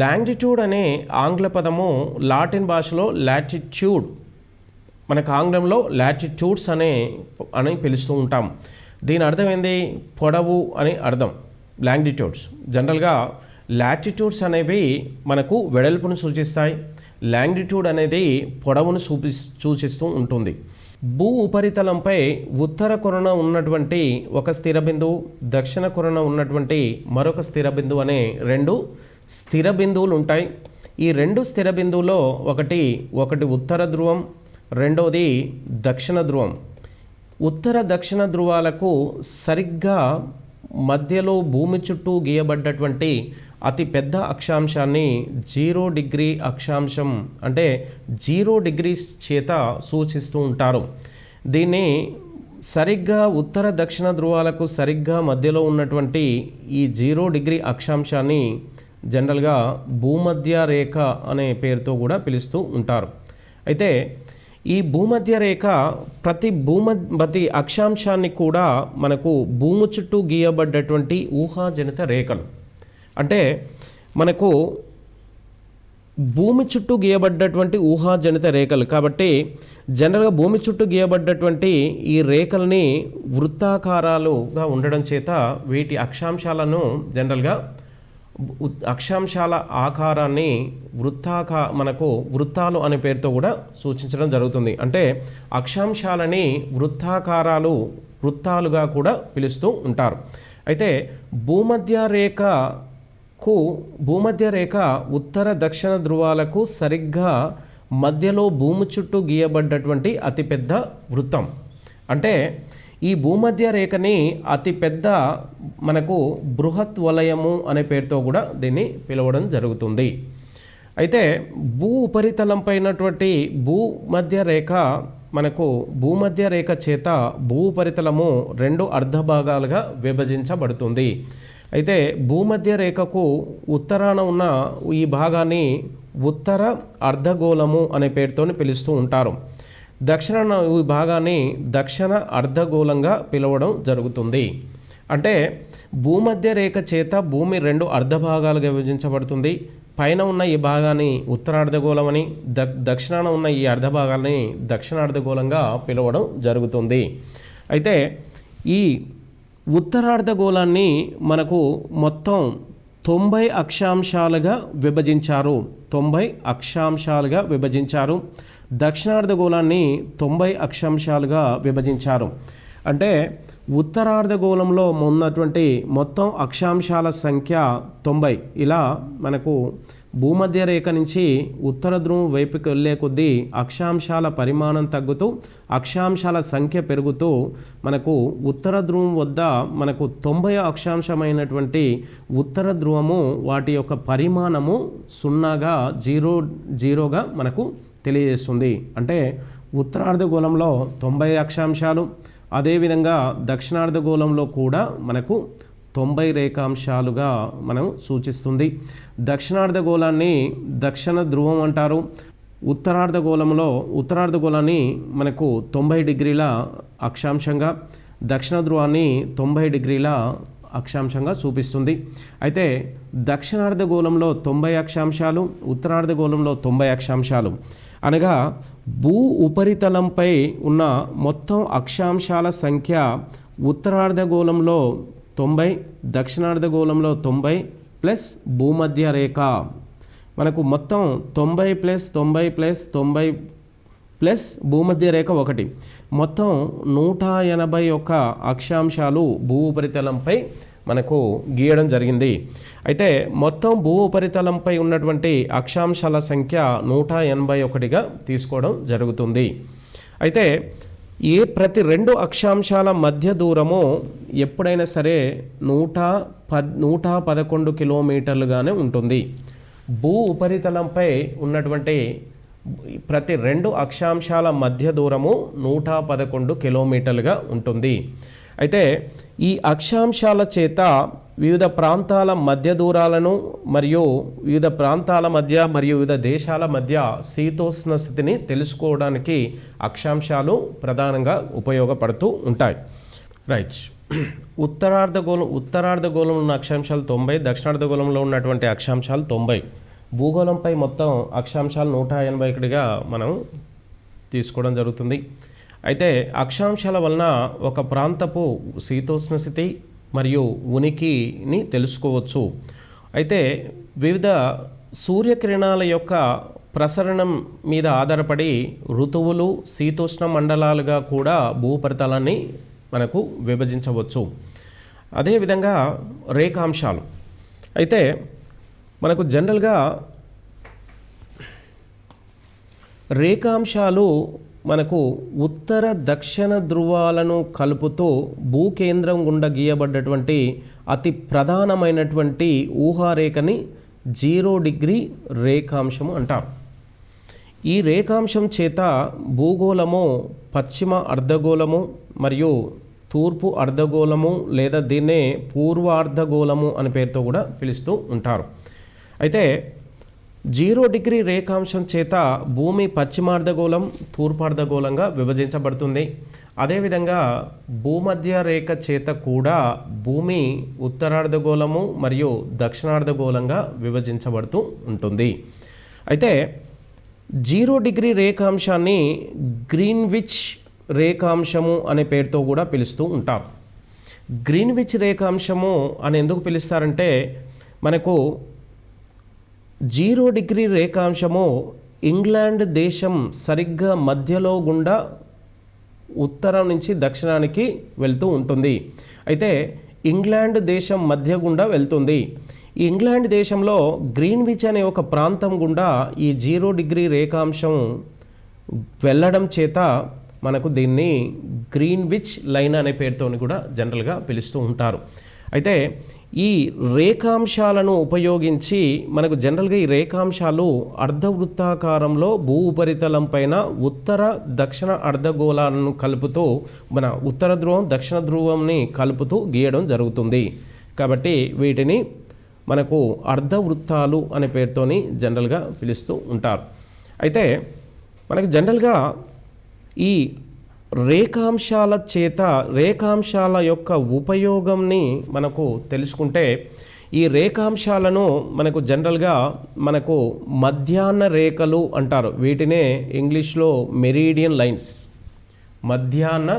లాంగిట్యూడ్ అనే ఆంగ్ల పదము లాటిన్ భాషలో లాటిట్యూడ్, మనకు ఆంగ్లంలో లాటిట్యూడ్స్ అని పిలుస్తూ ఉంటాం. దీని అర్థం ఏంది? పొడవు అని అర్థం. లాంగిట్యూడ్స్ జనరల్గా లాటిట్యూడ్స్ అనేవి మనకు వెడల్పును సూచిస్తాయి. లాంగిట్యూడ్ అనేది పొడవును సూచిస్తూ ఉంటుంది. భూ ఉపరితలంపై ఉత్తర కొరన ఉన్నటువంటి ఒక స్థిర బిందువు, దక్షిణ కొరన ఉన్నటువంటి మరొక స్థిర బిందువు అనే రెండు స్థిర బిందువులు ఉంటాయి. ఈ రెండు స్థిర బిందువులో ఒకటి ఉత్తర ధ్రువం, రెండవది దక్షిణ ధ్రువం. ఉత్తర దక్షిణ ధ్రువాలకు సరిగ్గా మధ్యలో భూమి చుట్టూ గీయబడ్డటువంటి అతి పెద్ద అక్షాంశాన్ని 0 డిగ్రీ అక్షాంశం అంటే 0 డిగ్రీస్ చేత సూచిస్తూ ఉంటారు. దీన్ని సరిగ్గా ఉత్తర దక్షిణ ధ్రువాలకు సరిగ్గా మధ్యలో ఉన్నటువంటి ఈ 0 డిగ్రీ అక్షాంశాన్ని జనరల్గా భూమధ్య రేఖ అనే పేరుతో కూడా పిలుస్తూ ఉంటారు. అయితే ఈ భూమధ్య రేఖ ప్రతి అక్షాంశాన్ని కూడా మనకు భూమి చుట్టూ గీయబడ్డటువంటి ఊహాజనిత రేఖలు. అంటే మనకు భూమి చుట్టూ గీయబడ్డటువంటి ఊహాజనిత రేఖలు కాబట్టి జనరల్గా భూమి చుట్టూ గీయబడ్డటువంటి ఈ రేఖల్ని వృత్తాకారాలుగా ఉండడం చేత వీటి అక్షాంశాలను జనరల్గా అక్షాంశాల ఆకారాన్ని మనకు వృత్తాలు అనే పేరుతో కూడా సూచించడం జరుగుతుంది. అంటే అక్షాంశాలని వృత్తాలుగా కూడా పిలుస్తూ ఉంటారు. అయితే భూమధ్య రేఖ ఉత్తర దక్షిణ ధ్రువాలకు సరిగ్గా మధ్యలో భూమి చుట్టూ గీయబడ్డటువంటి అతిపెద్ద వృత్తం. అంటే ఈ భూమధ్య రేఖని అతిపెద్ద మనకు బృహత్ వలయము అనే పేరుతో కూడా దీన్ని పిలవడం జరుగుతుంది. అయితే భూ ఉపరితలంపైనటువంటి భూమధ్య రేఖ చేత భూ ఉపరితలము 2 అర్ధభాగాలుగా విభజించబడుతుంది. అయితే భూమధ్య రేఖకు ఉత్తరాన ఉన్న ఈ భాగాన్ని ఉత్తర అర్ధగోళము అనే పేరుతో పిలుస్తూ ఉంటారు. దక్షిణాన ఈ భాగాన్ని దక్షిణ అర్ధగోళంగా పిలవడం జరుగుతుంది. అంటే భూమధ్య రేఖ చేత భూమి 2 అర్ధభాగాలుగా విభజించబడుతుంది. పైన ఉన్న ఈ భాగాన్ని ఉత్తరార్ధగోళమని, దక్షిణాన ఉన్న ఈ అర్ధభాగాన్ని దక్షిణార్ధగోళంగా పిలవడం జరుగుతుంది. అయితే ఈ ఉత్తరార్ధగోళాన్ని మనకు మొత్తం 90 అక్షాంశాలుగా విభజించారు. దక్షిణార్ధగోళాన్ని 90 అక్షాంశాలుగా విభజించారు. అంటే ఉత్తరార్ధగోళంలో ఉన్నటువంటి మొత్తం అక్షాంశాల సంఖ్య 90. ఇలా మనకు భూమధ్య రేఖ నుంచి ఉత్తర ధ్రువం వైపుకి వెళ్ళే కొద్దీ అక్షాంశాల పరిమాణం తగ్గుతూ అక్షాంశాల సంఖ్య పెరుగుతూ మనకు ఉత్తర ధ్రువం వద్ద మనకు 90 అక్షాంశమైనటువంటి ఉత్తర ధ్రువము వాటి యొక్క పరిమాణము 0గా మనకు తెలియజేస్తుంది. అంటే ఉత్తరార్ధగోళంలో 90 అక్షాంశాలు, అదేవిధంగా దక్షిణార్ధగోళంలో కూడా మనకు 90 రేఖాంశాలుగా మనం సూచిస్తుంది. దక్షిణార్ధగోళాన్ని దక్షిణ ధ్రువం అంటారు. ఉత్తరార్ధగోళాన్ని మనకు 90 డిగ్రీల అక్షాంశంగా, దక్షిణ ధ్రువాన్ని 90 డిగ్రీల అక్షాంశంగా చూపిస్తుంది. అయితే దక్షిణార్ధగోళంలో 90 అక్షాంశాలు, ఉత్తరార్ధగోళంలో 90 అక్షాంశాలు అనగా భూ ఉపరితలంపై ఉన్న మొత్తం అక్షాంశాల సంఖ్య ఉత్తరార్ధగోళంలో 90, దక్షిణార్ధగోళంలో 90 ప్లస్ భూమధ్య రేఖ మనకు మొత్తం 90 ప్లస్ 90 ప్లస్ 90 ప్లస్ భూమధ్య రేఖ 1 మొత్తం 181 అక్షాంశాలు భూ ఉపరితలంపై మనకు గీయడం జరిగింది. అయితే మొత్తం భూ ఉపరితలంపై ఉన్నటువంటి అక్షాంశాల సంఖ్య 181గా తీసుకోవడం జరుగుతుంది. అయితే ప్రతి 2 అక్షాంశాల మధ్య దూరము ఎప్పుడైనా సరే 111 కిలోమీటర్లుగానే ఉంటుంది. భూ ఉపరితలంపై ఉన్నటువంటి ప్రతి 2 అక్షాంశాల మధ్య దూరము 111 కిలోమీటర్లుగా ఉంటుంది. అయితే ఈ అక్షాంశాల చేత వివిధ ప్రాంతాల మధ్య దూరాలను మరియు వివిధ ప్రాంతాల మధ్య మరియు వివిధ దేశాల మధ్య శీతోష్ణ స్థితిని తెలుసుకోవడానికి అక్షాంశాలు ప్రధానంగా ఉపయోగపడుతూ ఉంటాయి. రైట్. ఉత్తరార్ధగోళంలో ఉన్న అక్షాంశాలు 90, దక్షిణార్ధగోళంలో ఉన్నటువంటి అక్షాంశాలు 90. భూగోళంపై మొత్తం అక్షాంశాలు 181గా మనం తీసుకోవడం జరుగుతుంది. అయితే అక్షాంశాల వలన ఒక ప్రాంతపు శీతోష్ణ స్థితి మరియు ఉనికిని తెలుసుకోవచ్చు. అయితే వివిధ సూర్యకిరణాల యొక్క ప్రసరణం మీద ఆధారపడి ఋతువులు శీతోష్ణ మండలాలుగా కూడా భూపరితలాన్ని మనకు విభజించవచ్చు. అదేవిధంగా రేఖాంశాలు అయితే మనకు జనరల్గా రేఖాంశాలు మనకు ఉత్తర దక్షిణ ధ్రువాలను కలుపుతూ భూకేంద్రం గుండా గీయబడ్డటువంటి అతి ప్రధానమైనటువంటి ఊహారేఖని 0 డిగ్రీ రేఖాంశము అంటారు. ఈ రేఖాంశం చేత భూగోళము పశ్చిమ అర్ధగోళము మరియు తూర్పు అర్ధగోళము లేదా దీన్నే పూర్వ అర్ధగోళము అనే పేరుతో కూడా పిలుస్తూ ఉంటారు. అయితే 0 డిగ్రీ రేఖాంశం చేత భూమి పశ్చిమార్ధగోళం తూర్పార్ధగోళంగా విభజించబడుతుంది. అదేవిధంగా భూమధ్య రేఖ చేత కూడా భూమి ఉత్తరార్ధగోళము మరియు దక్షిణార్ధగోళంగా విభజించబడుతూ ఉంటుంది. అయితే 0 డిగ్రీ రేఖాంశాన్ని గ్రీన్విచ్ రేఖాంశము అనే పేరుతో కూడా పిలుస్తూ ఉంటారు. గ్రీన్విచ్ రేఖాంశము అని ఎందుకు పిలుస్తారంటే, మనకు 0 డిగ్రీ రేఖాంశము ఇంగ్లాండ్ దేశం సరిగ్గా మధ్యలో గుండా ఉత్తరం నుంచి దక్షిణానికి వెళ్తూ ఉంటుంది. అయితే ఇంగ్లాండ్ దేశం మధ్య గుండా వెళ్తుంది. ఈ ఇంగ్లాండ్ దేశంలో గ్రీన్విచ్ అనే ఒక ప్రాంతం గుండా ఈ 0 డిగ్రీ రేఖాంశం వెళ్ళడం చేత మనకు దీన్ని గ్రీన్విచ్ లైన్ అనే పేరుతో కూడా జనరల్గా పిలుస్తూ ఉంటారు. అయితే ఈ రేఖాంశాలను ఉపయోగించి మనకు జనరల్గా ఈ రేఖాంశాలు అర్ధవృత్తాకారంలో భూ ఉపరితలం పైన ఉత్తర దక్షిణ అర్ధగోళాలను కలుపుతూ మన ఉత్తర ధ్రువం దక్షిణ ధ్రువంని కలుపుతూ గీయడం జరుగుతుంది. కాబట్టి వీటిని మనకు అర్ధవృత్తాలు అనే పేరుతోని జనరల్గా పిలుస్తూ ఉంటారు. అయితే మనకు జనరల్గా ఈ రేఖాంశాల చేత రేఖాంశాల యొక్క ఉపయోగంని మనకు తెలుసుకుంటే, ఈ రేఖాంశాలను మనకు జనరల్గా మనకు మధ్యాహ్న రేఖలు అంటారు. వీటినే ఇంగ్లీష్లో మెరీడియన్ లైన్స్, మధ్యాహ్న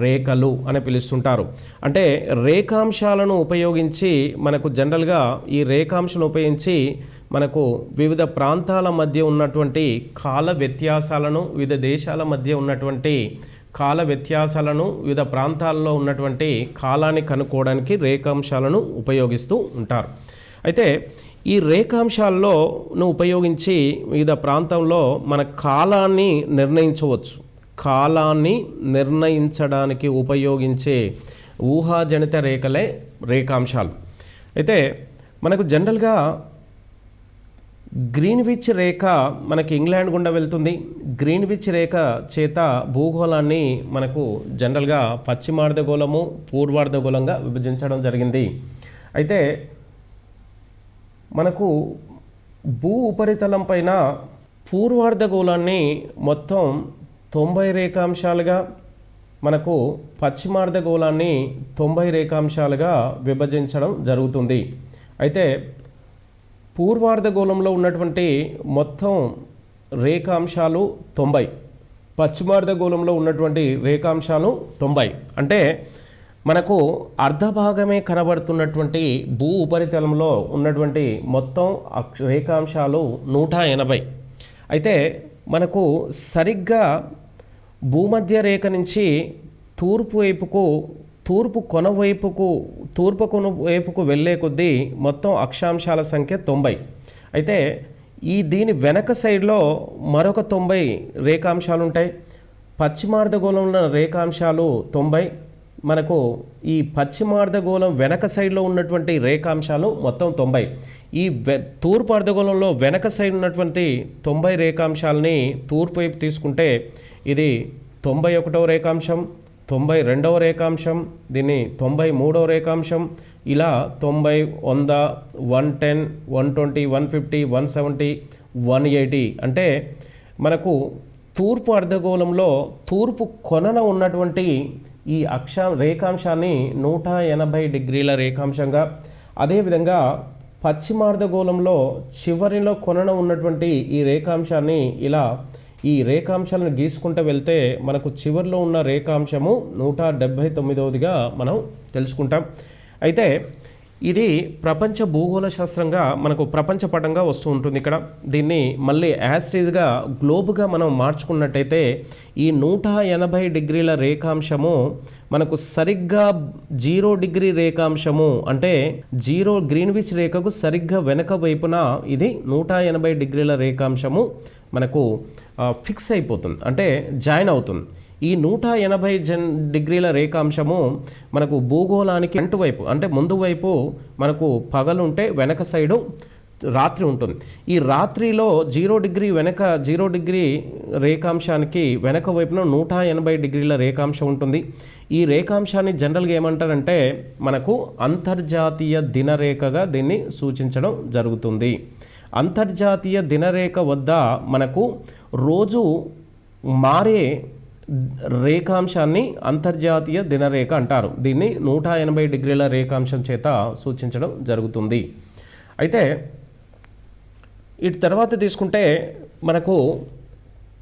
రేఖలు అని పిలుస్తుంటారు. అంటే రేఖాంశాలను ఉపయోగించి మనకు జనరల్గా ఈ రేఖాంశాలను ఉపయోగించి మనకు వివిధ ప్రాంతాల మధ్య ఉన్నటువంటి కాల వ్యత్యాసాలను, వివిధ దేశాల మధ్య ఉన్నటువంటి కాల వ్యత్యాసాలను, వివిధ ప్రాంతాల్లో ఉన్నటువంటి కాలాన్ని కనుక్కోవడానికి రేఖాంశాలను ఉపయోగిస్తూ ఉంటారు. అయితే ఈ రేఖాంశాల్లో ఉపయోగించి వివిధ ప్రాంతంలో మన కాలాన్ని నిర్ణయించవచ్చు. కాలాన్ని నిర్ణయించడానికి ఉపయోగించే ఊహాజనిత రేఖలే రేఖాంశాలు. అయితే మనకు జనరల్గా గ్రీన్విచ్ రేఖ మనకి ఇంగ్లాండ్ గుండా వెళ్తుంది. గ్రీన్విచ్ రేఖ చేత భూగోళాన్ని మనకు జనరల్గా పశ్చిమార్ధగోళము పూర్వార్ధగోళంగా విభజించడం జరిగింది. అయితే మనకు భూ ఉపరితలం పైన పూర్వార్ధగోళాన్ని మొత్తం 90 రేఖాంశాలుగా, మనకు పశ్చిమార్ధగోళాన్ని 90 రేఖాంశాలుగా విభజించడం జరుగుతుంది. అయితే పూర్వార్ధగోళంలో ఉన్నటువంటి మొత్తం రేఖాంశాలు 90, పశ్చిమార్ధగోళంలో ఉన్నటువంటి రేఖాంశాలు 90. అంటే మనకు అర్ధభాగమే కనబడుతున్నటువంటి భూ ఉపరితలంలో ఉన్నటువంటి మొత్తం రేఖాంశాలు 180. అయితే మనకు సరిగ్గా భూమధ్య రేఖ నుంచి తూర్పు కొన వైపుకు వెళ్ళే కొద్దీ మొత్తం అక్షాంశాల సంఖ్య 90. అయితే దీని వెనక సైడ్లో మరొక 90 రేఖాంశాలు ఉంటాయి. పశ్చిమార్ధగోళంలో రేఖాంశాలు 90. మనకు ఈ పశ్చిమార్ధగోళం వెనక సైడ్లో ఉన్నటువంటి రేఖాంశాలు మొత్తం 90. ఈ తూర్పు అర్ధగోళంలో వెనక సైడ్ ఉన్నటువంటి 90 రేఖాంశాలని తూర్పు వైపు తీసుకుంటే ఇది 91వ రేఖాంశం, 92వ రేఖాంశం, దీన్ని 93వ రేఖాంశం, ఇలా 90, 100, 110, 120, 150, 170, 180. అంటే మనకు తూర్పు అర్ధగోళంలో తూర్పు కొనన ఉన్నటువంటి ఈ రేఖాంశాన్ని 180 డిగ్రీల రేఖాంశంగా, అదేవిధంగా పశ్చిమార్ధగోళంలో చివరిలో కొనన ఉన్నటువంటి ఈ రేఖాంశాన్ని ఇలా ఈ రేఖాంశాలను గీసుకుంటూ వెళ్తే మనకు చివరిలో ఉన్న రేఖాంశము 179వదిగా మనం తెలుసుకుంటాం. అయితే ఇది ప్రపంచ భూగోళ శాస్త్రంగా మనకు ప్రపంచ పటంగా వస్తూ ఉంటుంది. ఇక్కడ దీన్ని మళ్ళీ యాస్ట్రీజ్గా గ్లోబ్గా మనం మార్చుకున్నట్టయితే ఈ 180 డిగ్రీల రేఖాంశము మనకు సరిగ్గా 0 డిగ్రీ రేఖాంశము, అంటే గ్రీన్విచ్ రేఖకు సరిగ్గా వెనక వైపున ఇది 180 డిగ్రీల రేఖాంశము మనకు ఫిక్స్ అయిపోతుంది, అంటే జాయిన్ అవుతుంది. ఈ 180 డిగ్రీల రేఖాంశము మనకు భూగోళానికి అటువైపు, అంటే ముందు వైపు మనకు పగలుంటే వెనక సైడు రాత్రి ఉంటుంది. ఈ రాత్రిలో 0 డిగ్రీ రేఖాంశానికి వెనక వైపున 180 డిగ్రీల రేఖాంశం ఉంటుంది. ఈ రేఖాంశాన్ని జనరల్గా ఏమంటారంటే మనకు అంతర్జాతీయ దినరేఖగా దీన్ని సూచించడం జరుగుతుంది. అంతర్జాతీయ దినరేఖ వద్ద మనకు రోజు మారే రేఖాంశాన్ని అంతర్జాతీయ దినరేఖ అంటారు. దీన్ని 180 డిగ్రీల రేఖాంశం చేత సూచించడం జరుగుతుంది. అయితే ఇటు తర్వాత తీసుకుంటే మనకు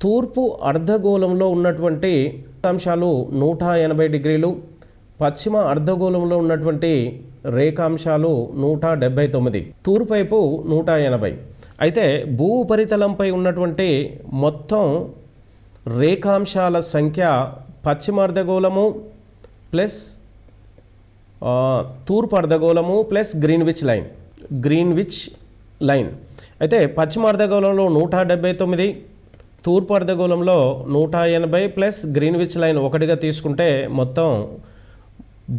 తూర్పు అర్ధగోళంలో ఉన్నటువంటి రేఖాంశాలు 180 డిగ్రీలు, పశ్చిమ అర్ధగోళంలో ఉన్నటువంటి రేఖాంశాలు 179, తూర్పు వైపు 180. అయితే భూ ఉపరితలంపై ఉన్నటువంటి మొత్తం రేఖాంశాల సంఖ్య పశ్చిమ అర్ధగోళము ప్లస్ తూర్పు అర్ధగోళము ప్లస్ గ్రీన్విచ్ లైన్. అయితే పశ్చిమ అర్ధగోళంలో 179, తూర్పు అర్ధగోళంలో 180 ప్లస్ గ్రీన్విచ్ లైన్ ఒకటిగా తీసుకుంటే మొత్తం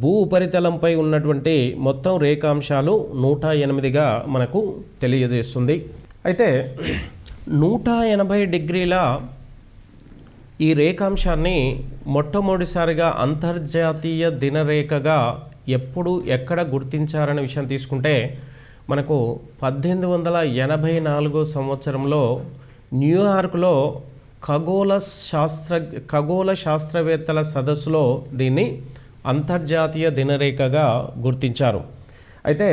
భూ ఉపరితలంపై ఉన్నటువంటి మొత్తం రేఖాంశాలు 108గా మనకు తెలియజేస్తుంది. అయితే 180 డిగ్రీల ఈ రేఖాంశాన్ని మొట్టమొదటిసారిగా అంతర్జాతీయ దినరేఖగా ఎక్కడ గుర్తించారనే విషయం తీసుకుంటే మనకు 1884 సంవత్సరంలో న్యూయార్క్లో ఖగోళ శాస్త్రవేత్తల సదస్సులో దీన్ని అంతర్జాతీయ దినరేఖగా గుర్తించారు. అయితే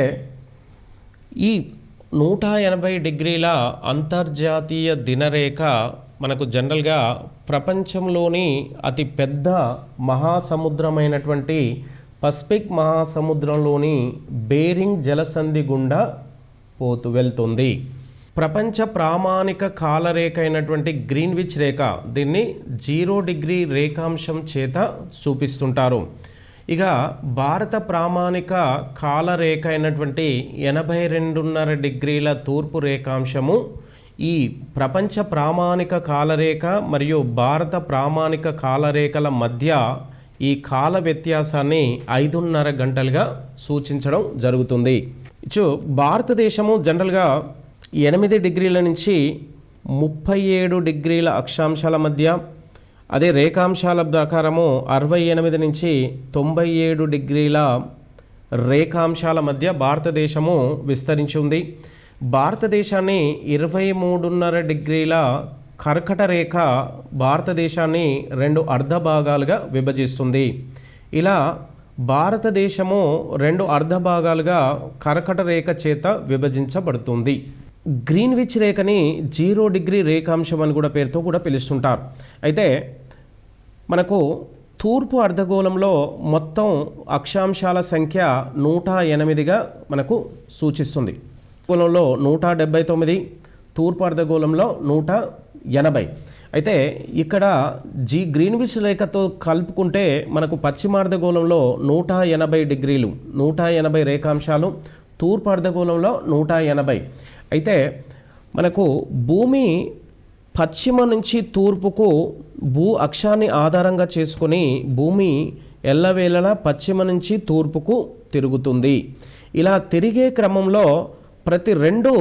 ఈ 180 డిగ్రీల అంతర్జాతీయ దినరేఖ మనకు జనరల్గా ప్రపంచంలోని అతి పెద్ద మహాసముద్రమైనటువంటి పసిఫిక్ మహాసముద్రంలోని బేరింగ్ జలసంధి గుండా వెళ్తుంది. ప్రపంచ ప్రామాణిక కాలరేఖ అయినటువంటి గ్రీన్విచ్ రేఖ, దీన్ని 0 డిగ్రీ రేఖాంశం చేత చూపిస్తుంటారు. ఇక భారత ప్రామాణిక కాలరేఖ అయినటువంటి 82.5 డిగ్రీల తూర్పు రేఖాంశము ఈ ప్రపంచ ప్రామాణిక కాలరేఖ మరియు భారత ప్రామాణిక కాలరేఖల మధ్య ఈ కాల వ్యత్యాసాన్ని 5.5 గంటలుగా సూచించడం జరుగుతుంది. భారతదేశము జనరల్గా 8 డిగ్రీల నుంచి 37 డిగ్రీల అక్షాంశాల మధ్య, అదే రేఖాంశాల ప్రకారము 68 నుంచి 97 డిగ్రీల రేఖాంశాల మధ్య భారతదేశము విస్తరించి ఉంది. భారతదేశాన్ని 23.5 డిగ్రీల కర్కట రేఖ భారతదేశాన్ని 2 అర్ధ భాగాలుగా విభజిస్తుంది. ఇలా భారతదేశము 2 అర్ధ భాగాలుగా కర్కట రేఖ చేత విభజించబడుతుంది. గ్రీన్విచ్ రేఖని 0 డిగ్రీ రేఖాంశం అని కూడా పేరుతో కూడా పిలుస్తుంటారు. అయితే మనకు తూర్పు అర్ధగోళంలో మొత్తం అక్షాంశాల సంఖ్య 108గా మనకు సూచిస్తుంది. గోళంలో 179, తూర్పు అర్ధగోళంలో 180. అయితే ఇక్కడ గ్రీన్విచ్ రేఖతో కలుపుకుంటే మనకు పశ్చిమ అర్ధగోళంలో 180 డిగ్రీలు, 180 రేఖాంశాలు, తూర్పు అర్ధగోళంలో 180. అయితే మనకు భూమి పశ్చిమ నుంచి తూర్పుకు భూ అక్షాన్ని ఆధారంగా చేసుకొని భూమి ఎల్లవేళలా పశ్చిమ నుంచి తూర్పుకు తిరుగుతుంది. ఇలా తిరిగే క్రమంలో ప్రతి 2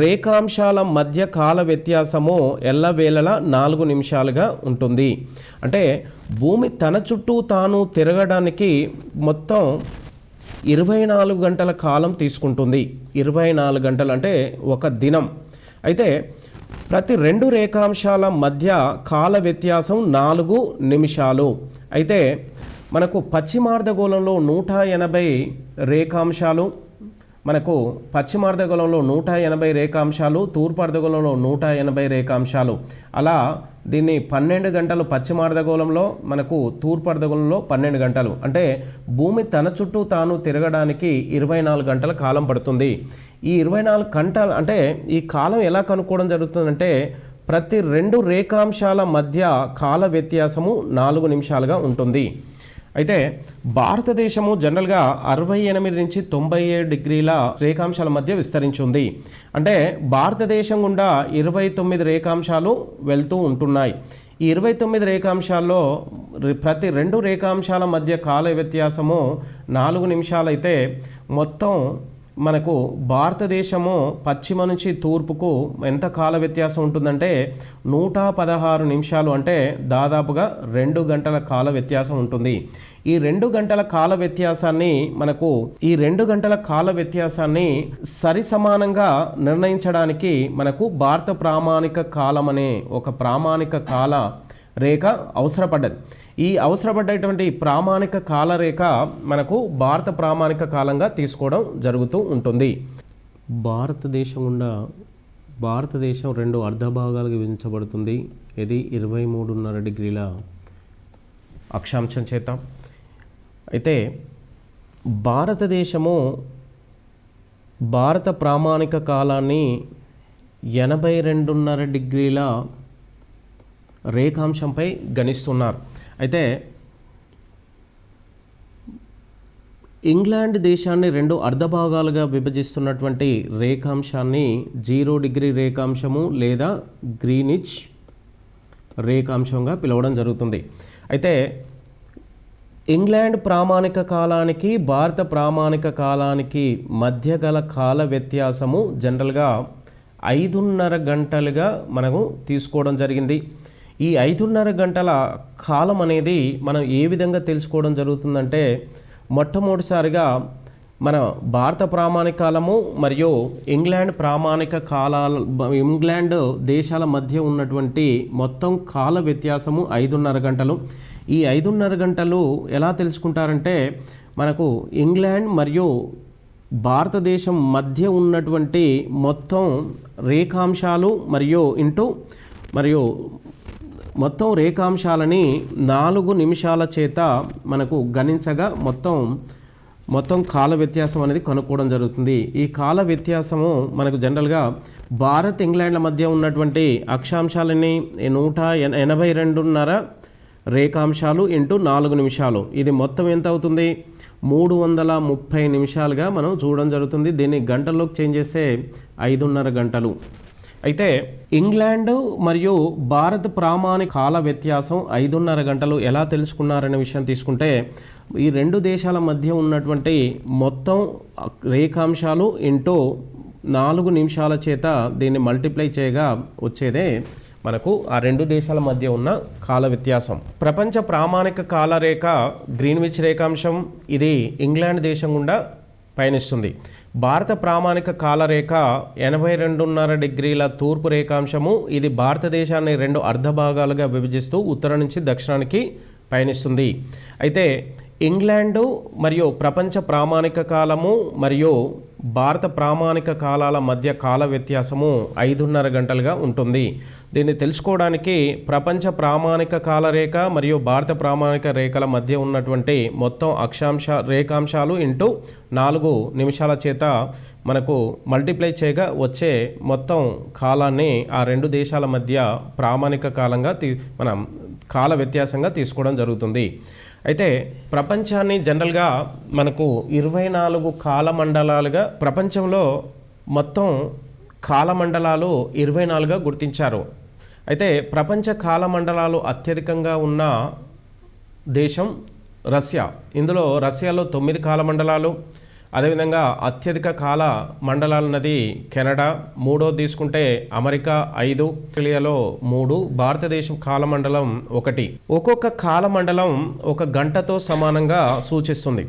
రేఖాంశాల మధ్య కాల వ్యత్యాసము ఎల్లవేళలా 4 నిమిషాలుగా ఉంటుంది. అంటే భూమి తన చుట్టూ తాను తిరగడానికి మొత్తం 24 గంటల కాలం తీసుకుంటుంది. 24 గంటలు అంటే ఒక దినం. అయితే ప్రతి 2 రేఖాంశాల మధ్య కాల వ్యత్యాసం 4 నిమిషాలు. అయితే మనకు పశ్చిమార్ధగోళంలో 180 రేఖాంశాలు, మనకు పశ్చిమార్ధగోళంలో 180 రేఖాంశాలు, తూర్పు అర్ధగోళంలో 180 రేఖాంశాలు. అలా దీన్ని 12 గంటలు పశ్చిమార్ధగోళంలో, మనకు తూర్పు అర్ధగోళంలో 12 గంటలు. అంటే భూమి తన చుట్టూ తాను తిరగడానికి 24 గంటల కాలం పడుతుంది. ఈ 24 గంటలు అంటే ఈ కాలం ఎలా కనుక్కోవడం జరుగుతుందంటే ప్రతి 2 రేఖాంశాల మధ్య కాల వ్యత్యాసము 4 నిమిషాలుగా ఉంటుంది. అయితే భారతదేశము జనరల్గా 68 నుంచి 97 డిగ్రీల రేఖాంశాల మధ్య విస్తరించి ఉంది. అంటే భారతదేశం గుండా 29 రేఖాంశాలు వెళ్తూ ఉంటున్నాయి. ఈ 29 రేఖాంశాల్లో ప్రతి 2 రేఖాంశాల మధ్య కాల వ్యత్యాసము 4 నిమిషాలైతే మొత్తం మనకు భారతదేశము పశ్చిమ నుంచి తూర్పుకు ఎంత కాల వ్యత్యాసం ఉంటుందంటే 116 నిమిషాలు, అంటే దాదాపుగా 2 గంటల కాల వ్యత్యాసం ఉంటుంది. ఈ 2 గంటల కాల వ్యత్యాసాన్ని సరి సమానంగా నిర్ణయించడానికి మనకు భారత ప్రామాణిక కాలం అనే ఒక ప్రామాణిక కాల రేఖ అవసరపడ్డది. ఈ అవసరపడ్డటువంటి ప్రామాణిక కాలరేఖ మనకు భారత ప్రామాణిక కాలంగా తీసుకోవడం జరుగుతూ ఉంటుంది. భారతదేశం 2 అర్ధ భాగాలుగా విభజించబడుతుంది. ఇది 23.5 డిగ్రీల అక్షాంశం చేత. అయితే భారతదేశము భారత ప్రామాణిక కాలాన్ని 82.5 డిగ్రీల రేఖాంశంపై గణిస్తున్నారు. అయితే ఇంగ్లాండ్ దేశాన్ని 2 అర్ధ భాగాలుగా విభజిస్తున్నటువంటి రేఖాంశాన్ని 0 డిగ్రీ రేఖాంశము లేదా గ్రీనిచ్ రేఖాంశంగా పిలవడం జరుగుతుంది. అయితే ఇంగ్లాండ్ ప్రామాణిక కాలానికి భారత ప్రామాణిక కాలానికి మధ్య గల కాల వ్యత్యాసము జనరల్గా 5.5 గంటలుగా మనము తీసుకోవడం జరిగింది. ఈ 5.5 గంటల కాలం అనేది మనం ఏ విధంగా తెలుసుకోవడం జరుగుతుందంటే, మొట్టమొదటిసారిగా మన భారత ప్రామాణిక కాలము మరియు ఇంగ్లాండ్ దేశాల మధ్య ఉన్నటువంటి మొత్తం కాల వ్యత్యాసము 5.5 గంటలు. ఈ 5.5 గంటలు ఎలా తెలుసుకుంటారంటే, మనకు ఇంగ్లాండ్ మరియు భారతదేశం మధ్య ఉన్నటువంటి మొత్తం రేఖాంశాలు మరియు మొత్తం రేఖాంశాలని 4 నిమిషాల చేత మనకు గణించగా మొత్తం కాల వ్యత్యాసం అనేది కనుక్కోవడం జరుగుతుంది. ఈ కాల వ్యత్యాసము మనకు జనరల్గా భారత్ ఇంగ్లాండ్ల మధ్య ఉన్నటువంటి అక్షాంశాలని 182.5 రేఖాంశాలు ఇంటూ 4 నిమిషాలు, ఇది మొత్తం ఎంత అవుతుంది? 330 నిమిషాలుగా మనం చూడడం జరుగుతుంది. దీన్ని గంటల్లోకి చేంజ్ చేస్తే 5.5 గంటలు. అయితే ఇంగ్లాండ్ మరియు భారత్ ప్రామాణిక కాల వ్యత్యాసం 5.5 గంటలు ఎలా తెలుసుకున్నారనే విషయం తీసుకుంటే, ఈ 2 దేశాల మధ్య ఉన్నటువంటి మొత్తం రేఖాంశాలు ఇంటూ 4 నిమిషాల చేత దీన్ని మల్టిప్లై చేయగా వచ్చేదే మనకు ఆ 2 దేశాల మధ్య ఉన్న కాల వ్యత్యాసం. ప్రపంచ ప్రామాణిక కాలరేఖ గ్రీన్విచ్ రేఖాంశం, ఇది ఇంగ్లాండ్ దేశం గుండా పయనిస్తుంది. భారత ప్రామాణిక కాలరేఖ 82.5 డిగ్రీల తూర్పు రేఖాంశము, ఇది భారతదేశాన్ని 2 అర్ధ భాగాలుగా విభజిస్తూ ఉత్తరం నుంచి దక్షిణానికి పయనిస్తుంది. అయితే ఇంగ్లాండు మరియు ప్రపంచ ప్రామాణిక కాలము మరియు భారత ప్రామాణిక కాలాల మధ్య కాల వ్యత్యాసము 5.5 గంటలుగా ఉంటుంది. దీన్ని తెలుసుకోవడానికి ప్రపంచ ప్రామాణిక కాలరేఖ మరియు భారత ప్రామాణిక రేఖల మధ్య ఉన్నటువంటి మొత్తం రేఖాంశాలు ఇంటూ 4 నిమిషాల చేత మనకు మల్టిప్లై చేయగా వచ్చే మొత్తం కాలాన్ని ఆ 2 దేశాల మధ్య ప్రామాణిక కాలంగా మనం కాల వ్యత్యాసంగా తీసుకోవడం జరుగుతుంది. అయితే ప్రపంచాన్ని జనరల్గా మనకు 24 కాలమండలాలుగా, ప్రపంచంలో మొత్తం కాలమండలాలు 24గా గుర్తించారు. అయితే ప్రపంచ కాలమండలాలు అత్యధికంగా ఉన్న దేశం రష్యా. ఇందులో రష్యాలో 9 కాలమండలాలు, అదేవిధంగా అత్యధిక కాల మండలాలు నది కెనడా, మూడోది తీసుకుంటే అమెరికా 5, ఆస్ట్రేలియాలో 3, భారతదేశం కాలమండలం 1. ఒక్కొక్క కాలమండలం 1 గంటతో సమానంగా సూచిస్తుంది.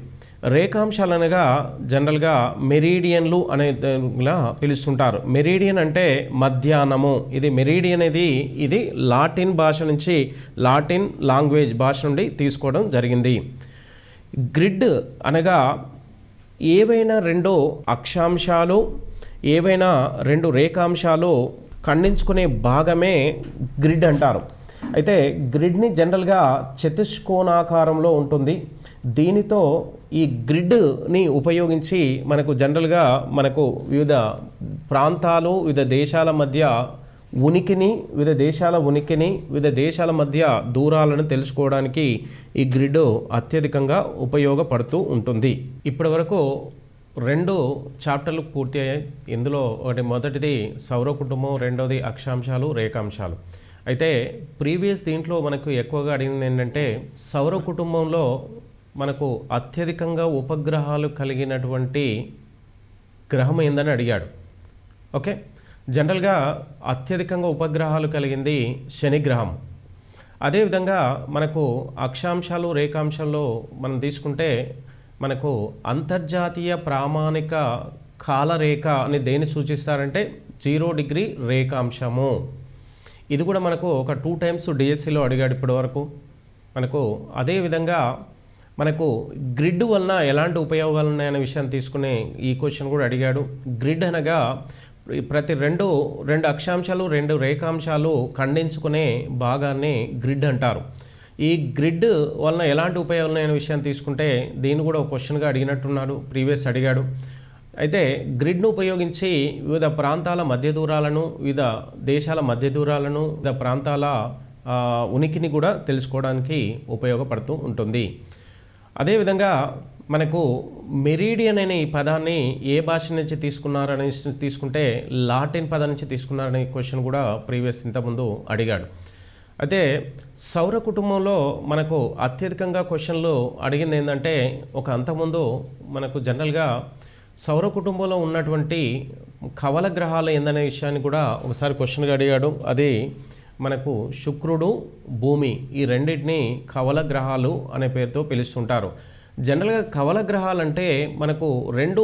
రేఖాంశాలనగా జనరల్గా మెరీడియన్లు అనేలా పిలుస్తుంటారు. మెరీడియన్ అంటే మధ్యాహ్నము. ఇది మెరీడియన్ ఇది లాటిన్ లాంగ్వేజ్ భాష నుండి తీసుకోవడం జరిగింది. గ్రిడ్ అనగా ఏవైనా 2 అక్షాంశాలు, ఏవైనా 2 రేఖాంశాలు ఖండించుకునే భాగమే గ్రిడ్ అంటారు. అయితే గ్రిడ్ని జనరల్గా చతుష్కోణాకారంలో ఉంటుంది. దీనితో ఈ గ్రిడ్ని ఉపయోగించి మనకు వివిధ ప్రాంతాలు, వివిధ దేశాల మధ్య ఉనికిని, వివిధ దేశాల మధ్య దూరాలను తెలుసుకోవడానికి ఈ గ్రిడ్ అత్యధికంగా ఉపయోగపడుతూ ఉంటుంది. ఇప్పటి వరకు 2 చాప్టర్లు పూర్తి అయ్యాయి. ఇందులో మొదటిది సౌర కుటుంబం, రెండోది అక్షాంశాలు, రేఖాంశాలు. అయితే దీంట్లో మనకు ఎక్కువగా అడిగింది ఏంటంటే, సౌర కుటుంబంలో మనకు అత్యధికంగా ఉపగ్రహాలు కలిగినటువంటి గ్రహం ఏందని అడిగాడు. ఓకే, జనరల్గా అత్యధికంగా ఉపగ్రహాలు కలిగింది శని గ్రహం. అదేవిధంగా మనకు అక్షాంశాలు రేఖాంశాల్లో మనం తీసుకుంటే మనకు అంతర్జాతీయ ప్రామాణిక కాలరేఖ అని దేన్ని సూచిస్తారంటే 0 డిగ్రీ రేఖాంశము. ఇది కూడా మనకు ఒక 2 టైమ్స్ డిఎస్సిలో అడిగాడు ఇప్పటి వరకు మనకు. అదేవిధంగా మనకు గ్రిడ్ వలన ఎలాంటి ఉపయోగాలు ఉన్నాయనే విషయాన్ని తీసుకునే ఈ క్వశ్చన్ కూడా అడిగాడు. గ్రిడ్ అనగా ప్రతి రెండు అక్షాంశాలు 2 రేఖాంశాలు ఖండించుకునే భాగాన్ని గ్రిడ్ అంటారు. ఈ గ్రిడ్ వలన ఎలాంటి ఉపయోగాలు ఉన్నాయనే విషయాన్ని తీసుకుంటే దీన్ని కూడా ఒక క్వశ్చన్గా అడిగినట్టున్నాడు, ప్రీవియస్ అడిగాడు. అయితే గ్రిడ్ను ఉపయోగించి వివిధ ప్రాంతాల మధ్య దూరాలను, వివిధ దేశాల మధ్య దూరాలను, వివిధ ప్రాంతాల ఉనికిని కూడా తెలుసుకోవడానికి ఉపయోగపడుతూ ఉంటుంది. అదేవిధంగా మనకు మెరీడియన్ అనే ఈ పదాన్ని ఏ భాష నుంచి తీసుకున్నారని తీసుకుంటే లాటిన్ పదం నుంచి తీసుకున్నారనే క్వశ్చన్ కూడా ప్రీవియస్ ఇంతకుముందు అడిగాడు. అయితే సౌర కుటుంబంలో మనకు అత్యధికంగా క్వశ్చన్లు అడిగింది ఏంటంటే ఒక అంతకుముందు మనకు జనరల్గా సౌర కుటుంబంలో ఉన్నటువంటి కవల గ్రహాలు ఏందనే విషయాన్ని కూడా ఒకసారి క్వశ్చన్గా అడిగాడు. అది మనకు శుక్రుడు, భూమి, ఈ రెండింటిని కవల గ్రహాలు అనే పేరుతో పిలుస్తుంటారు. జనరల్గా కవల గ్రహాలు అంటే మనకు రెండు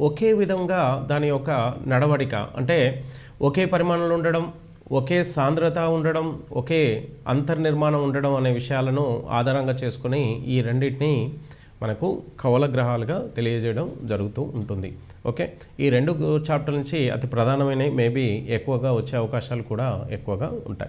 ఒకే విధంగా దాని యొక్క నడవడిక అంటే ఒకే పరిమాణంలో ఉండడం, ఒకే సాంద్రత ఉండడం, ఒకే అంతర్నిర్మాణం ఉండడం అనే విషయాలను ఆధారంగా చేసుకుని ఈ రెండింటిని మనకు కవల గ్రహాలుగా తెలియజేయడం జరుగుతూ ఉంటుంది. ఓకే, ఈ 2 చాప్టర్ నుంచి అతి ప్రధానమైన మేబీ ఎక్కువగా వచ్చే అవకాశాలు కూడా ఎక్కువగా ఉంటాయి.